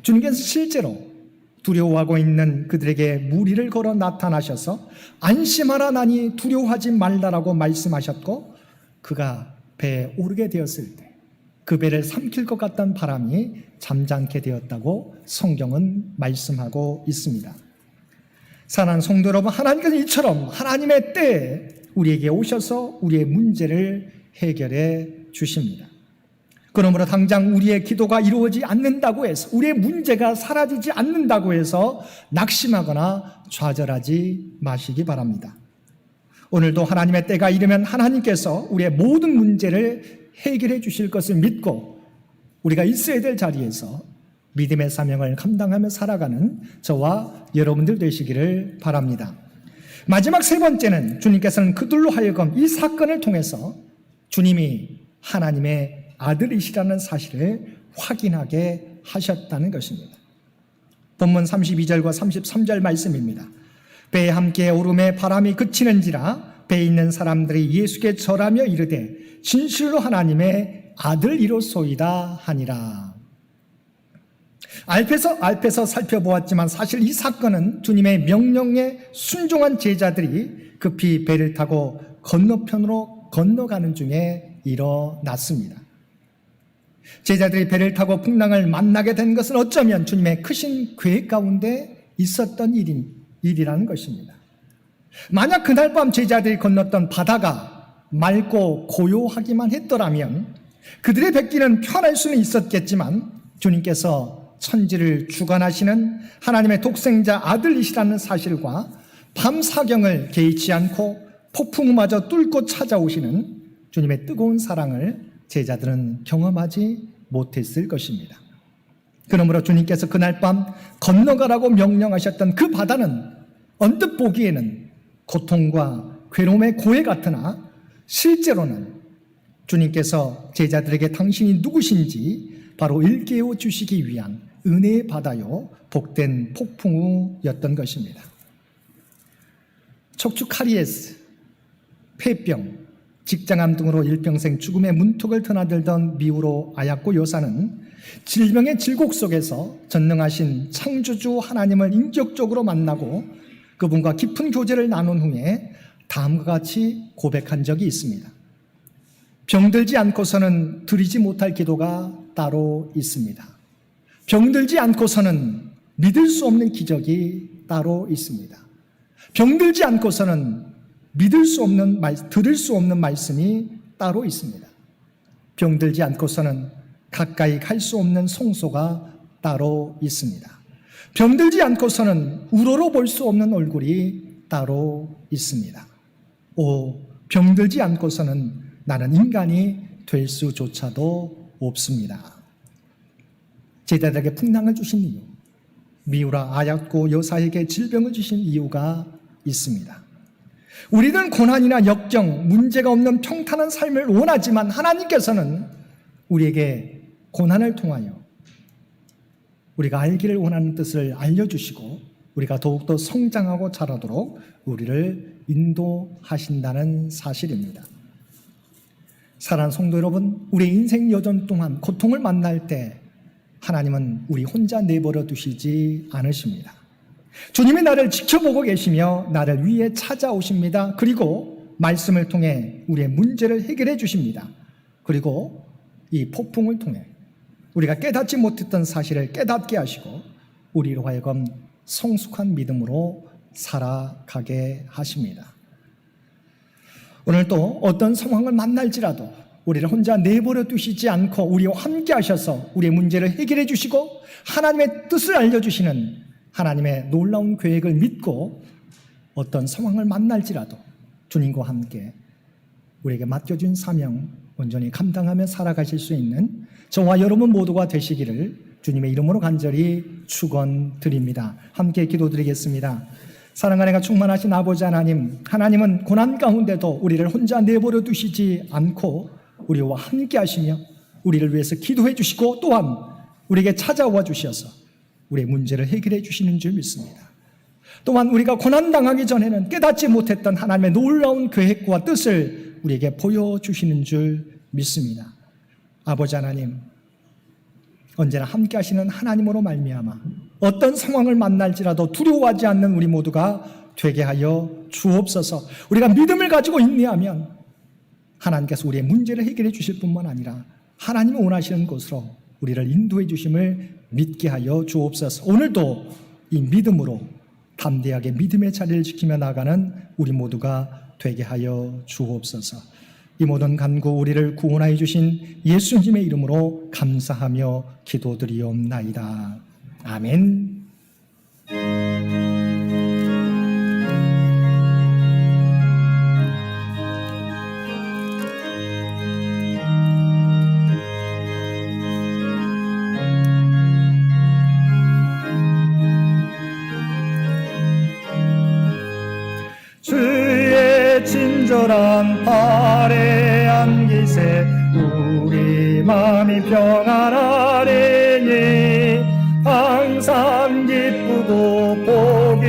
주님께서 실제로 두려워하고 있는 그들에게 무리를 걸어 나타나셔서 안심하라 나니 두려워하지 말라라고 말씀하셨고 그가 배에 오르게 되었을 때 그 배를 삼킬 것 같던 바람이 잠잠게 되었다고 성경은 말씀하고 있습니다. 사랑하는 성도 여러분, 하나님께서 이처럼 하나님의 때에 우리에게 오셔서 우리의 문제를 해결해 주십니다. 그러므로 당장 우리의 기도가 이루어지지 않는다고 해서 우리의 문제가 사라지지 않는다고 해서 낙심하거나 좌절하지 마시기 바랍니다. 오늘도 하나님의 때가 이르면 하나님께서 우리의 모든 문제를 해결해 주실 것을 믿고 우리가 있어야 될 자리에서 믿음의 사명을 감당하며 살아가는 저와 여러분들 되시기를 바랍니다. 마지막 세 번째는 주님께서는 그들로 하여금 이 사건을 통해서 주님이 하나님의 아들이시라는 사실을 확인하게 하셨다는 것입니다. 본문 32절과 33절 말씀입니다. 배에 함께 오름에 바람이 그치는지라 배에 있는 사람들이 예수께 절하며 이르되 진실로 하나님의 아들이로소이다 하니라. 앞에서 살펴보았지만 사실 이 사건은 주님의 명령에 순종한 제자들이 급히 배를 타고 건너편으로 건너가는 중에 일어났습니다. 제자들이 배를 타고 풍랑을 만나게 된 것은 어쩌면 주님의 크신 계획 가운데 있었던 일이라는 것입니다. 만약 그날 밤 제자들이 건넜던 바다가 맑고 고요하기만 했더라면 그들의 뵙기는 편할 수는 있었겠지만 주님께서 천지를 주관하시는 하나님의 독생자 아들이시라는 사실과 밤 사경을 개의치 않고 폭풍마저 뚫고 찾아오시는 주님의 뜨거운 사랑을 제자들은 경험하지 못했을 것입니다. 그러므로 주님께서 그날 밤 건너가라고 명령하셨던 그 바다는 언뜻 보기에는 고통과 괴로움의 고해 같으나 실제로는 주님께서 제자들에게 당신이 누구신지 바로 일깨워 주시기 위한 은혜의 바다요 복된 폭풍우였던 것입니다. 척추 카리에스, 폐병, 직장암 등으로 일평생 죽음의 문턱을 드나들던 미우로 아야코 여사는 질병의 질곡 속에서 전능하신 창조주 하나님을 인격적으로 만나고 그분과 깊은 교제를 나눈 후에 다음과 같이 고백한 적이 있습니다. 병들지 않고서는 드리지 못할 기도가 따로 있습니다. 병들지 않고서는 믿을 수 없는 기적이 따로 있습니다. 병들지 않고서는 들을 수 없는 말씀이 따로 있습니다. 병들지 않고서는 가까이 갈 수 없는 송소가 따로 있습니다. 병들지 않고서는 우러러 볼 수 없는 얼굴이 따로 있습니다. 병들지 않고서는 나는 인간이 될 수조차도 없습니다. 제자들에게 풍랑을 주신 이유, 미우라 아야코 여사에게 질병을 주신 이유가 있습니다. 우리는 고난이나 역경, 문제가 없는 평탄한 삶을 원하지만 하나님께서는 우리에게 고난을 통하여 우리가 알기를 원하는 뜻을 알려주시고 우리가 더욱더 성장하고 자라도록 우리를 인도하신다는 사실입니다. 사랑하는 성도 여러분, 우리 인생 여정 동안 고통을 만날 때 하나님은 우리 혼자 내버려 두시지 않으십니다. 주님이 나를 지켜보고 계시며 나를 위해 찾아오십니다. 그리고 말씀을 통해 우리의 문제를 해결해 주십니다. 그리고 이 폭풍을 통해 우리가 깨닫지 못했던 사실을 깨닫게 하시고 우리로 하여금 성숙한 믿음으로 살아가게 하십니다. 오늘도 어떤 상황을 만날지라도 우리를 혼자 내버려 두시지 않고 우리와 함께 하셔서 우리의 문제를 해결해 주시고 하나님의 뜻을 알려주시는 하나님의 놀라운 계획을 믿고 어떤 상황을 만날지라도 주님과 함께 우리에게 맡겨준 사명 온전히 감당하며 살아가실 수 있는 저와 여러분 모두가 되시기를 주님의 이름으로 간절히 축원드립니다. 함께 기도드리겠습니다. 사랑하는 충만하신 아버지 하나님, 하나님은 고난 가운데도 우리를 혼자 내버려 두시지 않고 우리와 함께 하시며 우리를 위해서 기도해 주시고 또한 우리에게 찾아와 주셔서 우리의 문제를 해결해 주시는 줄 믿습니다. 또한 우리가 고난당하기 전에는 깨닫지 못했던 하나님의 놀라운 계획과 뜻을 우리에게 보여주시는 줄 믿습니다. 아버지 하나님, 언제나 함께 하시는 하나님으로 말미암아 어떤 상황을 만날지라도 두려워하지 않는 우리 모두가 되게 하여 주옵소서. 우리가 믿음을 가지고 인내하면 하나님께서 우리의 문제를 해결해 주실 뿐만 아니라 하나님이 원하시는 곳으로 우리를 인도해 주심을 믿게 하여 주옵소서. 오늘도 이 믿음으로 담대하게 믿음의 자리를 지키며 나가는 우리 모두가 되게 하여 주옵소서. 이 모든 간구 우리를 구원하여 주신 예수님의 이름으로 감사하며 기도드리옵나이다. 아멘. 주의 친절한 발에 안기세 우리 마음이 평안하리니 항상 기쁘고 복이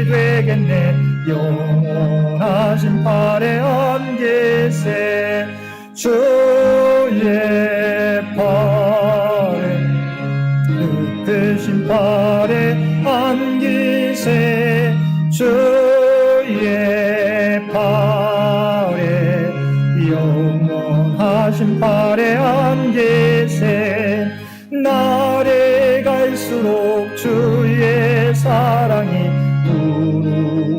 되겠네. 영원하신 발에 안기세 주의 발에 뜻되신 발에 안기세 주의 발에 영원하신 발에 안기세 날에 갈수록 주의 사랑이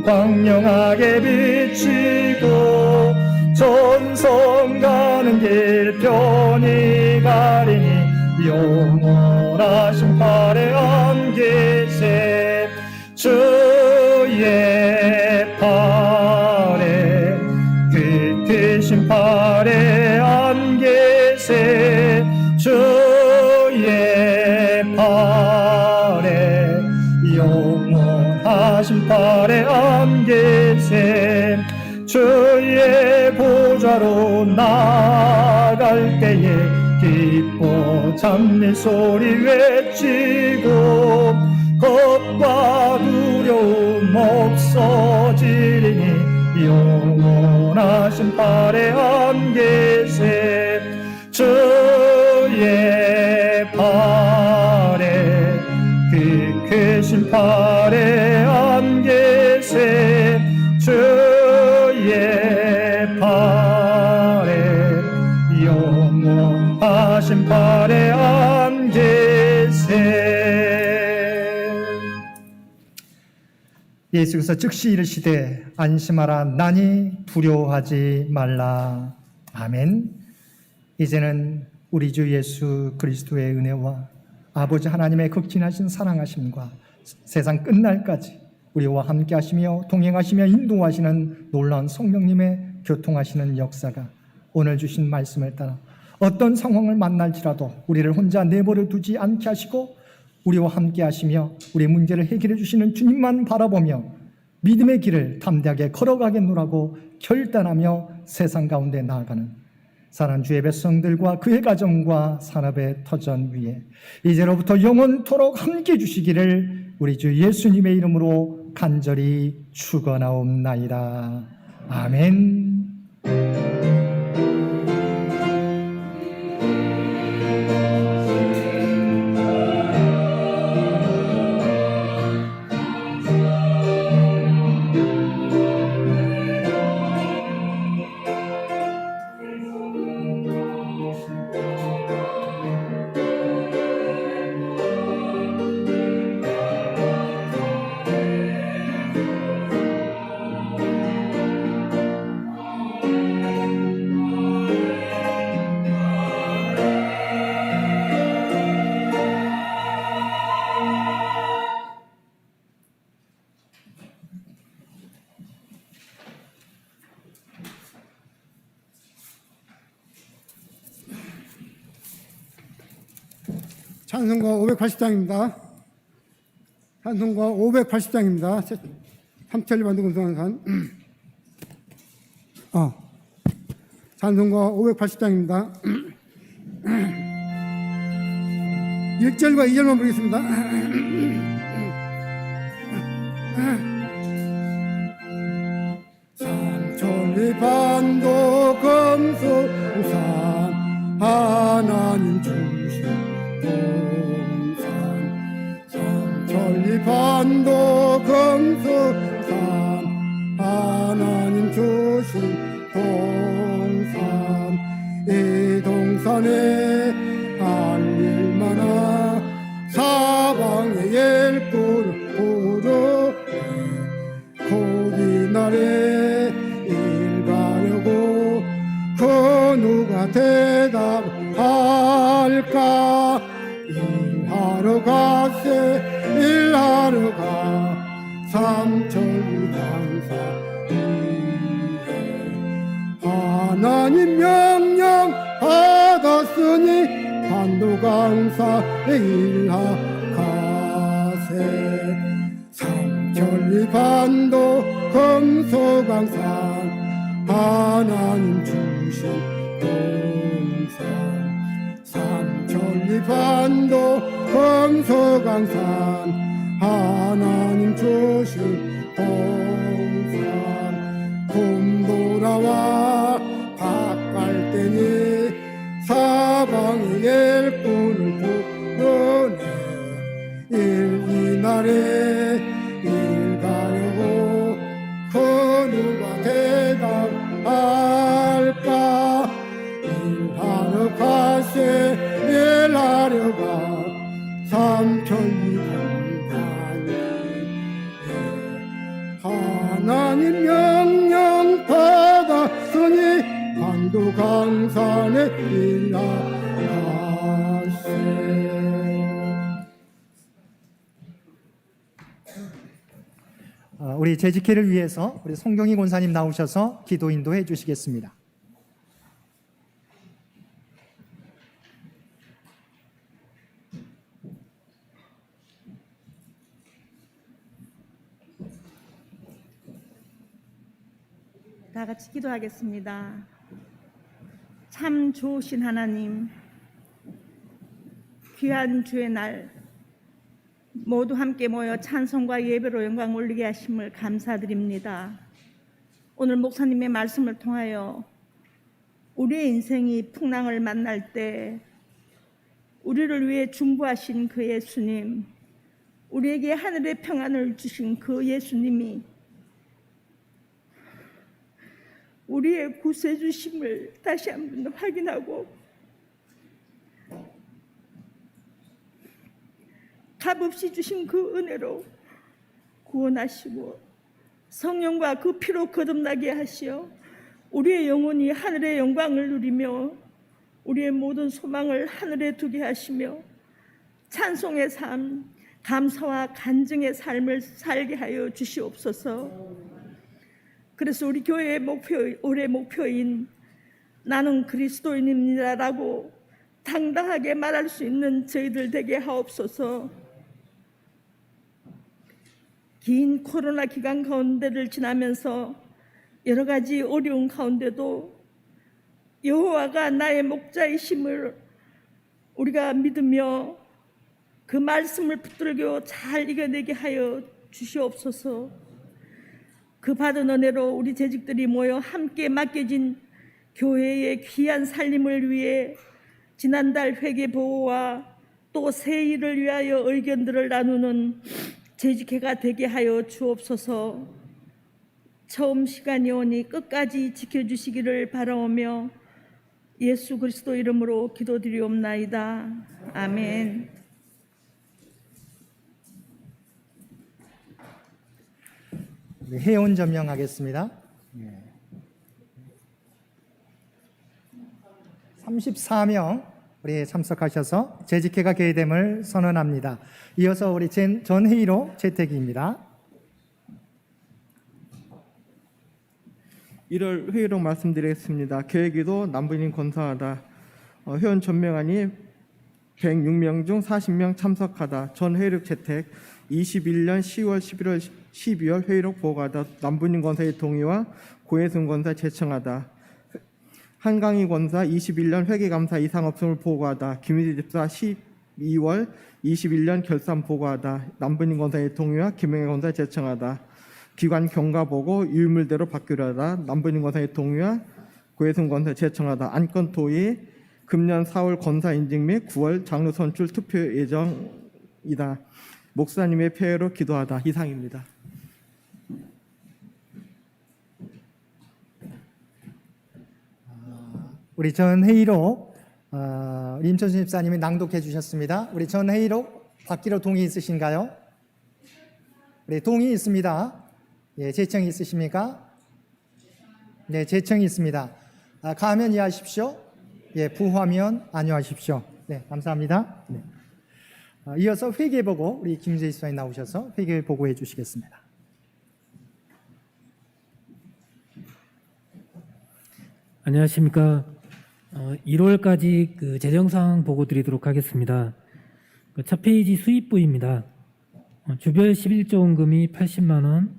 무광명하게 비치고 전 성가는 길 편히 가리니 영원하신 팔에 안 계세 주의 팔에 그 크신 팔에 안 계세 주의 팔에 영원하신 팔에 안 계세 주의 보좌로 나갈 때에 기뻐 찬미 소리 외치고 겁과 두려움 없어지리니 영원하신 팔에 안 계세 주의 팔에 그 크신 팔에 안 계세 주의 팔에 영원하신 팔에 안 계세. 예수께서 즉시 이르시되 안심하라 나니 두려워하지 말라. 아멘. 이제는 우리 주 예수 그리스도의 은혜와 아버지 하나님의 극진하신 사랑하심과 세상 끝날까지 우리와 함께 하시며 동행하시며 인도하시는 놀라운 성령님의 교통하시는 역사가 오늘 주신 말씀을 따라 어떤 상황을 만날지라도 우리를 혼자 내버려 두지 않게 하시고 우리와 함께 하시며 우리의 문제를 해결해 주시는 주님만 바라보며 믿음의 길을 담대하게 걸어가겠노라고 결단하며 세상 가운데 나아가는 사랑하는 주의 백성들과 그의 가정과 산업의 터전 위에 이제로부터 영원토록 함께 해주시기를 우리 주 예수님의 이름으로 간절히 축원하옵나이다. 아멘. 찬송가 580장입니다. 찬송가 580장입니다. 3절 반도군성산 찬송가 580장입니다. 1절과 2절만 부르겠습니다. 삼천리 반도 금수산 하나님 주신 동산 삼천리 반도 금수산 하나님 주신 동산 이 동산에 알릴 만한 사방의 일꾼을 부르네 곧 이날에 일 가려고 그 누가 대답할까 일하러 가세 일하러 가 삼천리 강사 하나님 명령 받았으니 반도 강사에 일하가세 삼천리 반도 금소강산 하나님 주신 동산 삼천리 반도 금소강산 하나님 주신 동산 봄 돌아와 밭갈 때니 사방의 일꾼을 부르네 이날에 일 가려고 그 누가 대답할까 일하러 가세 일하러 가 삼천리 강단에 오늘도 강산에 일어나세. 우리 재직회를 위해서 우리 송경희 권사님 나오셔서 기도 인도해 주시겠습니다. 다 같이 기도하겠습니다. 참 좋으신 하나님, 귀한 주의 날 모두 함께 모여 찬송과 예배로 영광 올리게 하심을 감사드립니다. 오늘 목사님의 말씀을 통하여 우리의 인생이 풍랑을 만날 때 우리를 위해 중보하신 그 예수님, 우리에게 하늘의 평안을 주신 그 예수님이 우리의 구세주심을 다시 한번 확인하고 값없이 주신 그 은혜로 구원하시고 성령과 그 피로 거듭나게 하시어 우리의 영혼이 하늘의 영광을 누리며 우리의 모든 소망을 하늘에 두게 하시며 찬송의 삶, 감사와 간증의 삶을 살게 하여 주시옵소서. 그래서 우리 교회의 올해 목표인 나는 그리스도인입니다라고 당당하게 말할 수 있는 저희들 되게 하옵소서. 긴 코로나 기간 가운데를 지나면서 여러 가지 어려운 가운데도 여호와가 나의 목자이심을 우리가 믿으며 그 말씀을 붙들고 잘 이겨내게 하여 주시옵소서. 그 받은 은혜로 우리 재직들이 모여 함께 맡겨진 교회의 귀한 살림을 위해 지난달 회계 보고와 또 새 일을 위하여 의견들을 나누는 재직회가 되게 하여 주옵소서. 처음 시간이 오니 끝까지 지켜주시기를 바라오며 예수 그리스도 이름으로 기도드리옵나이다. 아멘. 회원 점령하겠습니다. 34명 우리 참석하셔서 재직회가 개회됨을 선언합니다. 이어서 우리 전 회의로 채택입니다. 1월 회의록 말씀드리겠습니다. 계획기도 남부인 권사하다. 회원 전명안이 106명 중 40명 참석하다. 전 회의록 채택. 21년 10월, 11월, 12월 회의록 보고하다. 남부인 권사의 동의와 고혜순 권사 제청하다. 한강희 권사 21년 회계감사 이상 없음을 보고하다. 김희재 집사 12월 21년 결산 보고하다. 남부인 권사의 동의와 김영애 권사 제청하다. 기관 경과 보고 유물대로 바뀌려 하다. 남부인 권사의 동의와 고혜순 권사 제청하다. 안건 토의 금년 4월 권사 인직 및 9월 장로 선출 투표 예정이다. 목사님의 폐회로 기도하다. 이상입니다. 우리 전 회의록 임천수 집사님이 낭독해 주셨습니다. 우리 전 회의록 받기로 동의 있으신가요? 네, 동의 있습니다. 예, 제청이 있으십니까? 네, 제청이 있습니다. 가면 이해하십시오. 예, 부화면 안녕하십시오. 네, 감사합니다. 네. 이어서 회계보고 우리 김재희 수사님 나오셔서 회계 보고해 주시겠습니다. 안녕하십니까. 1월까지 그 재정상 보고 드리도록 하겠습니다. 첫 페이지 수입부입니다. 주별 11조 원금이 80만 원,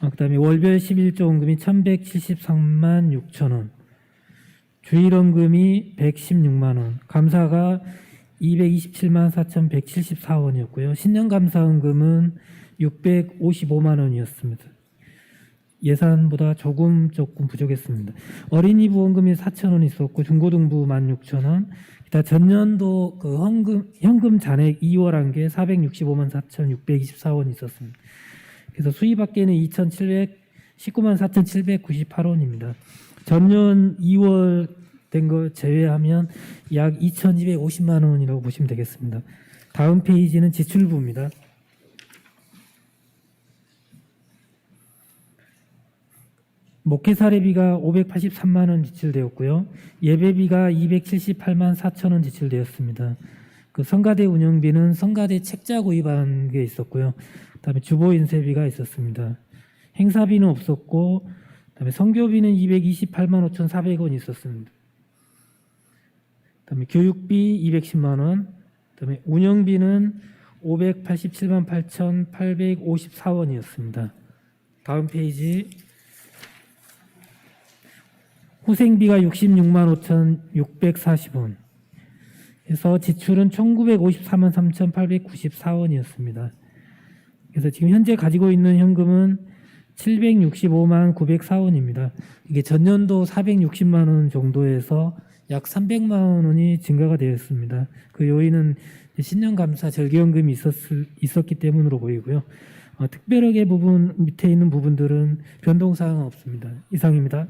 그다음에 월별 11조 원금이 1,173만 6천 원, 주일 원금이 116만 원, 감사가 227만 4,174원이었고요. 신년 감사 원금은 655만 원이었습니다. 예산보다 조금 부족했습니다. 어린이 부원금이 4,000원 있었고 중고등부 16,000원, 기타 전년도 그 현금 잔액 2월 한 게 465만 4,624원 있었습니다. 그래서 수입밖에는 19만 4,798원입니다. 전년 2월 된 거 제외하면 약 2,250만 원이라고 보시면 되겠습니다. 다음 페이지는 지출부입니다. 목회 사례비가 583만 원 지출되었고요. 예배비가 278만 4천 원 지출되었습니다. 그 성가대 운영비는 성가대 책자 구입한 게 있었고요. 그다음에 주보 인쇄비가 있었습니다. 행사비는 없었고, 그다음에 선교비는 228만 5,400원 있었습니다. 그다음에 교육비 210만 원, 그다음에 운영비는 587만 8,854원이었습니다. 다음 페이지. 후생비가 66만 5,640원. 그래서 지출은 1,954만 3,894원이었습니다. 그래서 지금 현재 가지고 있는 현금은 765만 904원입니다. 이게 전년도 460만 원 정도에서 약 300만 원이 증가가 되었습니다. 그 요인은 신년감사 절기연금이 있었기 때문으로 보이고요. 특별하게 부분 밑에 있는 부분들은 변동사항은 없습니다. 이상입니다.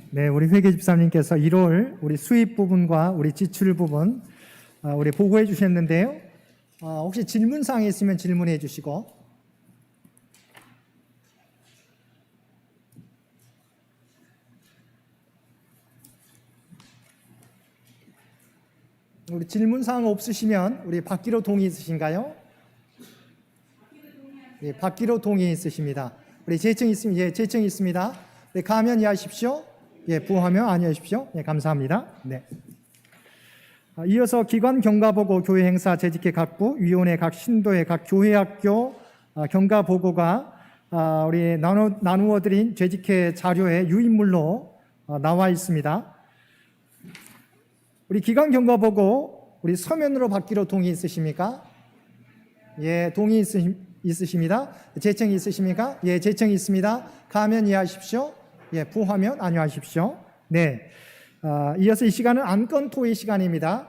네, 우리 회계 집사님께서 1월 우리 수입 부분과 우리 지출 부분 우리 보고해 주셨는데요. 혹시 질문 사항이 있으면 질문해 주시고, 우리 질문 사항 없으시면 우리 받기로 동의 있으신가요? 예, 받기로 동의 있으십니다. 우리 재청 있으면 예, 재청 있습니다. 네, 가면 이해하십시오. 예, 부하면 아니하십시오. 예, 감사합니다. 네. 이어서 기관 경과보고 교회 행사 재직회 각부 위원회 각 신도의 각 교회학교 경과보고가 우리 나누어 드린 재직회 자료의 유인물로 나와 있습니다. 우리 기관 경과보고 우리 서면으로 받기로 동의 있으십니까? 예, 동의 있으십니다. 재청이 있으십니까? 예, 재청이 있습니다. 가면 이해하십시오. 예, 부하면 아니하십시오. 네. 이어서 이 시간은 안건 토의 시간입니다.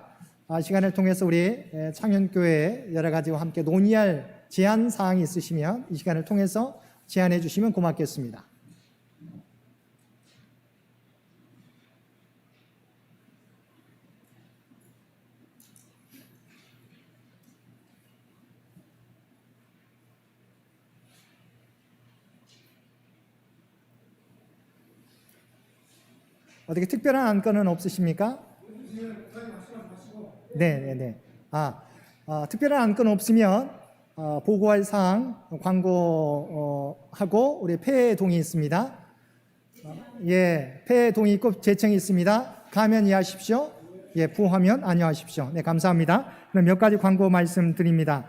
시간을 통해서 우리 창현교회 여러 가지와 함께 논의할 제안 사항이 있으시면 이 시간을 통해서 제안해 주시면 고맙겠습니다. 어떻게 특별한 안건은 없으십니까? 네. 특별한 안건 없으면 보고할 사항 광고하고 우리 폐해 동의 있습니다. 예, 폐해 동의 있고 재청이 있습니다. 가면 이해하십시오. 예, 부하면 아니하십시오. 네, 감사합니다. 그럼 몇 가지 광고 말씀드립니다.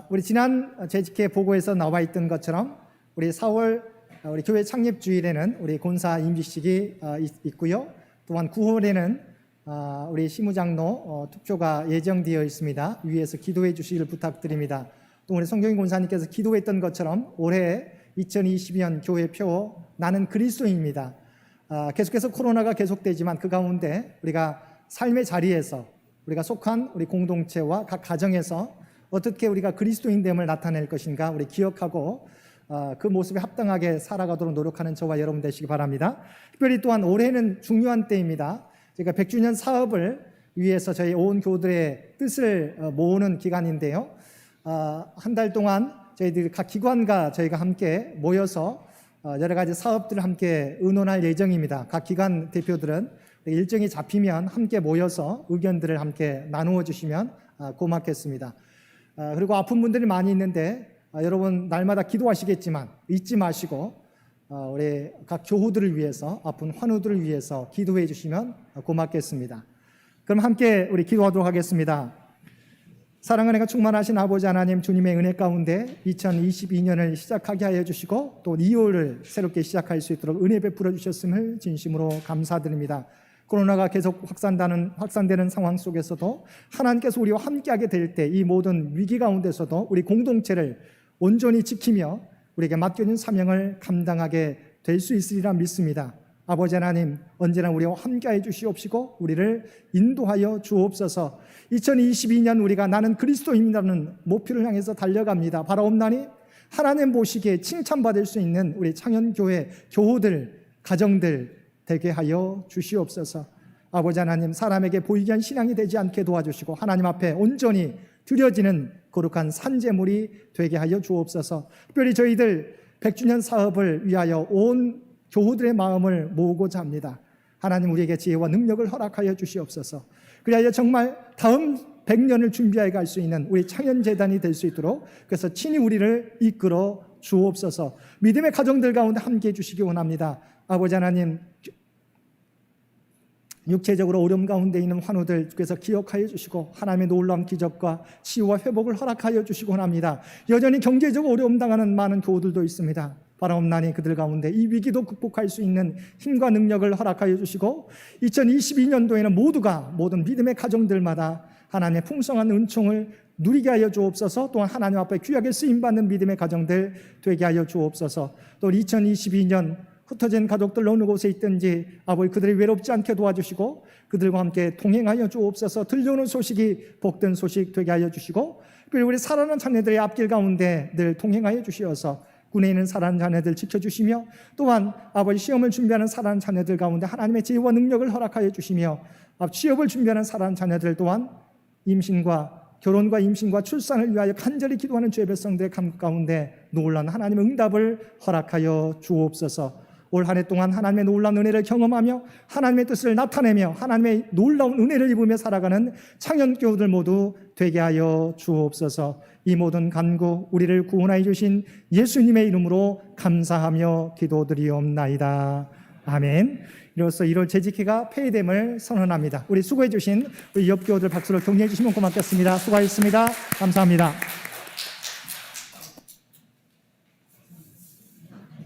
우리 지난 재직회 보고에서 나와 있던 것처럼 우리 4월 우리 교회 창립 주일에는 우리 권사 임직식이 있고요. 또한 9월에는 우리 시무장로 투표가 예정되어 있습니다. 위에서 기도해 주시길 부탁드립니다. 또 우리 성경인 권사님께서 기도했던 것처럼 올해 2022년 교회표 나는 그리스도인입니다. 계속해서 코로나가 계속되지만 그 가운데 우리가 삶의 자리에서 우리가 속한 우리 공동체와 각 가정에서 어떻게 우리가 그리스도인됨을 나타낼 것인가 우리 기억하고 그 모습에 합당하게 살아가도록 노력하는 저와 여러분 되시기 바랍니다. 특별히 또한 올해는 중요한 때입니다. 제가 100주년 사업을 위해서 저희 온 교우들의 뜻을 모으는 기간인데요. 한 달 동안 저희들 각 기관과 저희가 함께 모여서 여러 가지 사업들을 함께 의논할 예정입니다. 각 기관 대표들은 일정이 잡히면 함께 모여서 의견들을 함께 나누어 주시면 고맙겠습니다. 그리고 아픈 분들이 많이 있는데 여러분 날마다 기도하시겠지만 잊지 마시고 우리 각 교우들을 위해서 아픈 환우들을 위해서 기도해 주시면 고맙겠습니다. 그럼 함께 우리 기도하도록 하겠습니다. 사랑의 은혜가 충만하신 아버지 하나님, 주님의 은혜 가운데 2022년을 시작하게 하여 주시고 또 2월을 새롭게 시작할 수 있도록 은혜 베풀어 주셨음을 진심으로 감사드립니다. 코로나가 계속 확산되는 상황 속에서도 하나님께서 우리와 함께하게 될 때 이 모든 위기 가운데서도 우리 공동체를 온전히 지키며 우리에게 맡겨진 사명을 감당하게 될 수 있으리라 믿습니다. 아버지 하나님, 언제나 우리와 함께해 주시옵시고 우리를 인도하여 주옵소서. 2022년 우리가 나는 그리스도인이라는 목표를 향해서 달려갑니다. 바라옵나니 하나님 보시기에 칭찬받을 수 있는 우리 창현교회 교우들, 가정들 되게 하여 주시옵소서. 아버지 하나님, 사람에게 보이기 위한 신앙이 되지 않게 도와주시고 하나님 앞에 온전히 드려지는 거룩한 산제물이 되게 하여 주옵소서. 특별히 저희들 100주년 사업을 위하여 온 교우들의 마음을 모으고자 합니다. 하나님 우리에게 지혜와 능력을 허락하여 주시옵소서. 그리하여 정말 다음 100년을 준비해 갈 수 있는 우리 창현재단이 될 수 있도록 그래서 친히 우리를 이끌어 주옵소서. 믿음의 가정들 가운데 함께해 주시기 원합니다. 아버지 하나님, 육체적으로 어려움 가운데 있는 환우들 주께서 기억하여 주시고 하나님의 놀라운 기적과 치유와 회복을 허락하여 주시기 원합니다. 여전히 경제적으로 어려움 당하는 많은 교우들도 있습니다. 바라옵나니 그들 가운데 이 위기도 극복할 수 있는 힘과 능력을 허락하여 주시고 2022년도에는 모두가 모든 믿음의 가정들마다 하나님의 풍성한 은총을 누리게 하여 주옵소서. 또한 하나님 앞에 귀하게 쓰임받는 믿음의 가정들 되게 하여 주옵소서. 또 2022년 흩어진 가족들 어느 곳에 있든지 아버지 그들이 외롭지 않게 도와주시고 그들과 함께 동행하여 주옵소서. 들려오는 소식이 복된 소식 되게 하여 주시고 그리고 우리 살아가는 자녀들의 앞길 가운데 늘 동행하여 주시어서 군에 있는 살아가는 자녀들 지켜주시며 또한 아버지 시험을 준비하는 살아가는 자녀들 가운데 하나님의 지혜와 능력을 허락하여 주시며 취업을 준비하는 살아가는 자녀들 또한 결혼과 임신과 출산을 위하여 간절히 기도하는 주의 백성들의 가운데 놀라운 하나님의 응답을 허락하여 주옵소서. 올 한 해 동안 하나님의 놀라운 은혜를 경험하며 하나님의 뜻을 나타내며 하나님의 놀라운 은혜를 입으며 살아가는 창현교우들 모두 되게 하여 주옵소서. 이 모든 간구 우리를 구원하여 주신 예수님의 이름으로 감사하며 기도드리옵나이다. 아멘. 이로써 1월 재직회가 폐회됨을 선언합니다. 우리 수고해 주신 우리 옆교우들 박수로 격려해 주시면 고맙겠습니다. 수고하셨습니다. 감사합니다.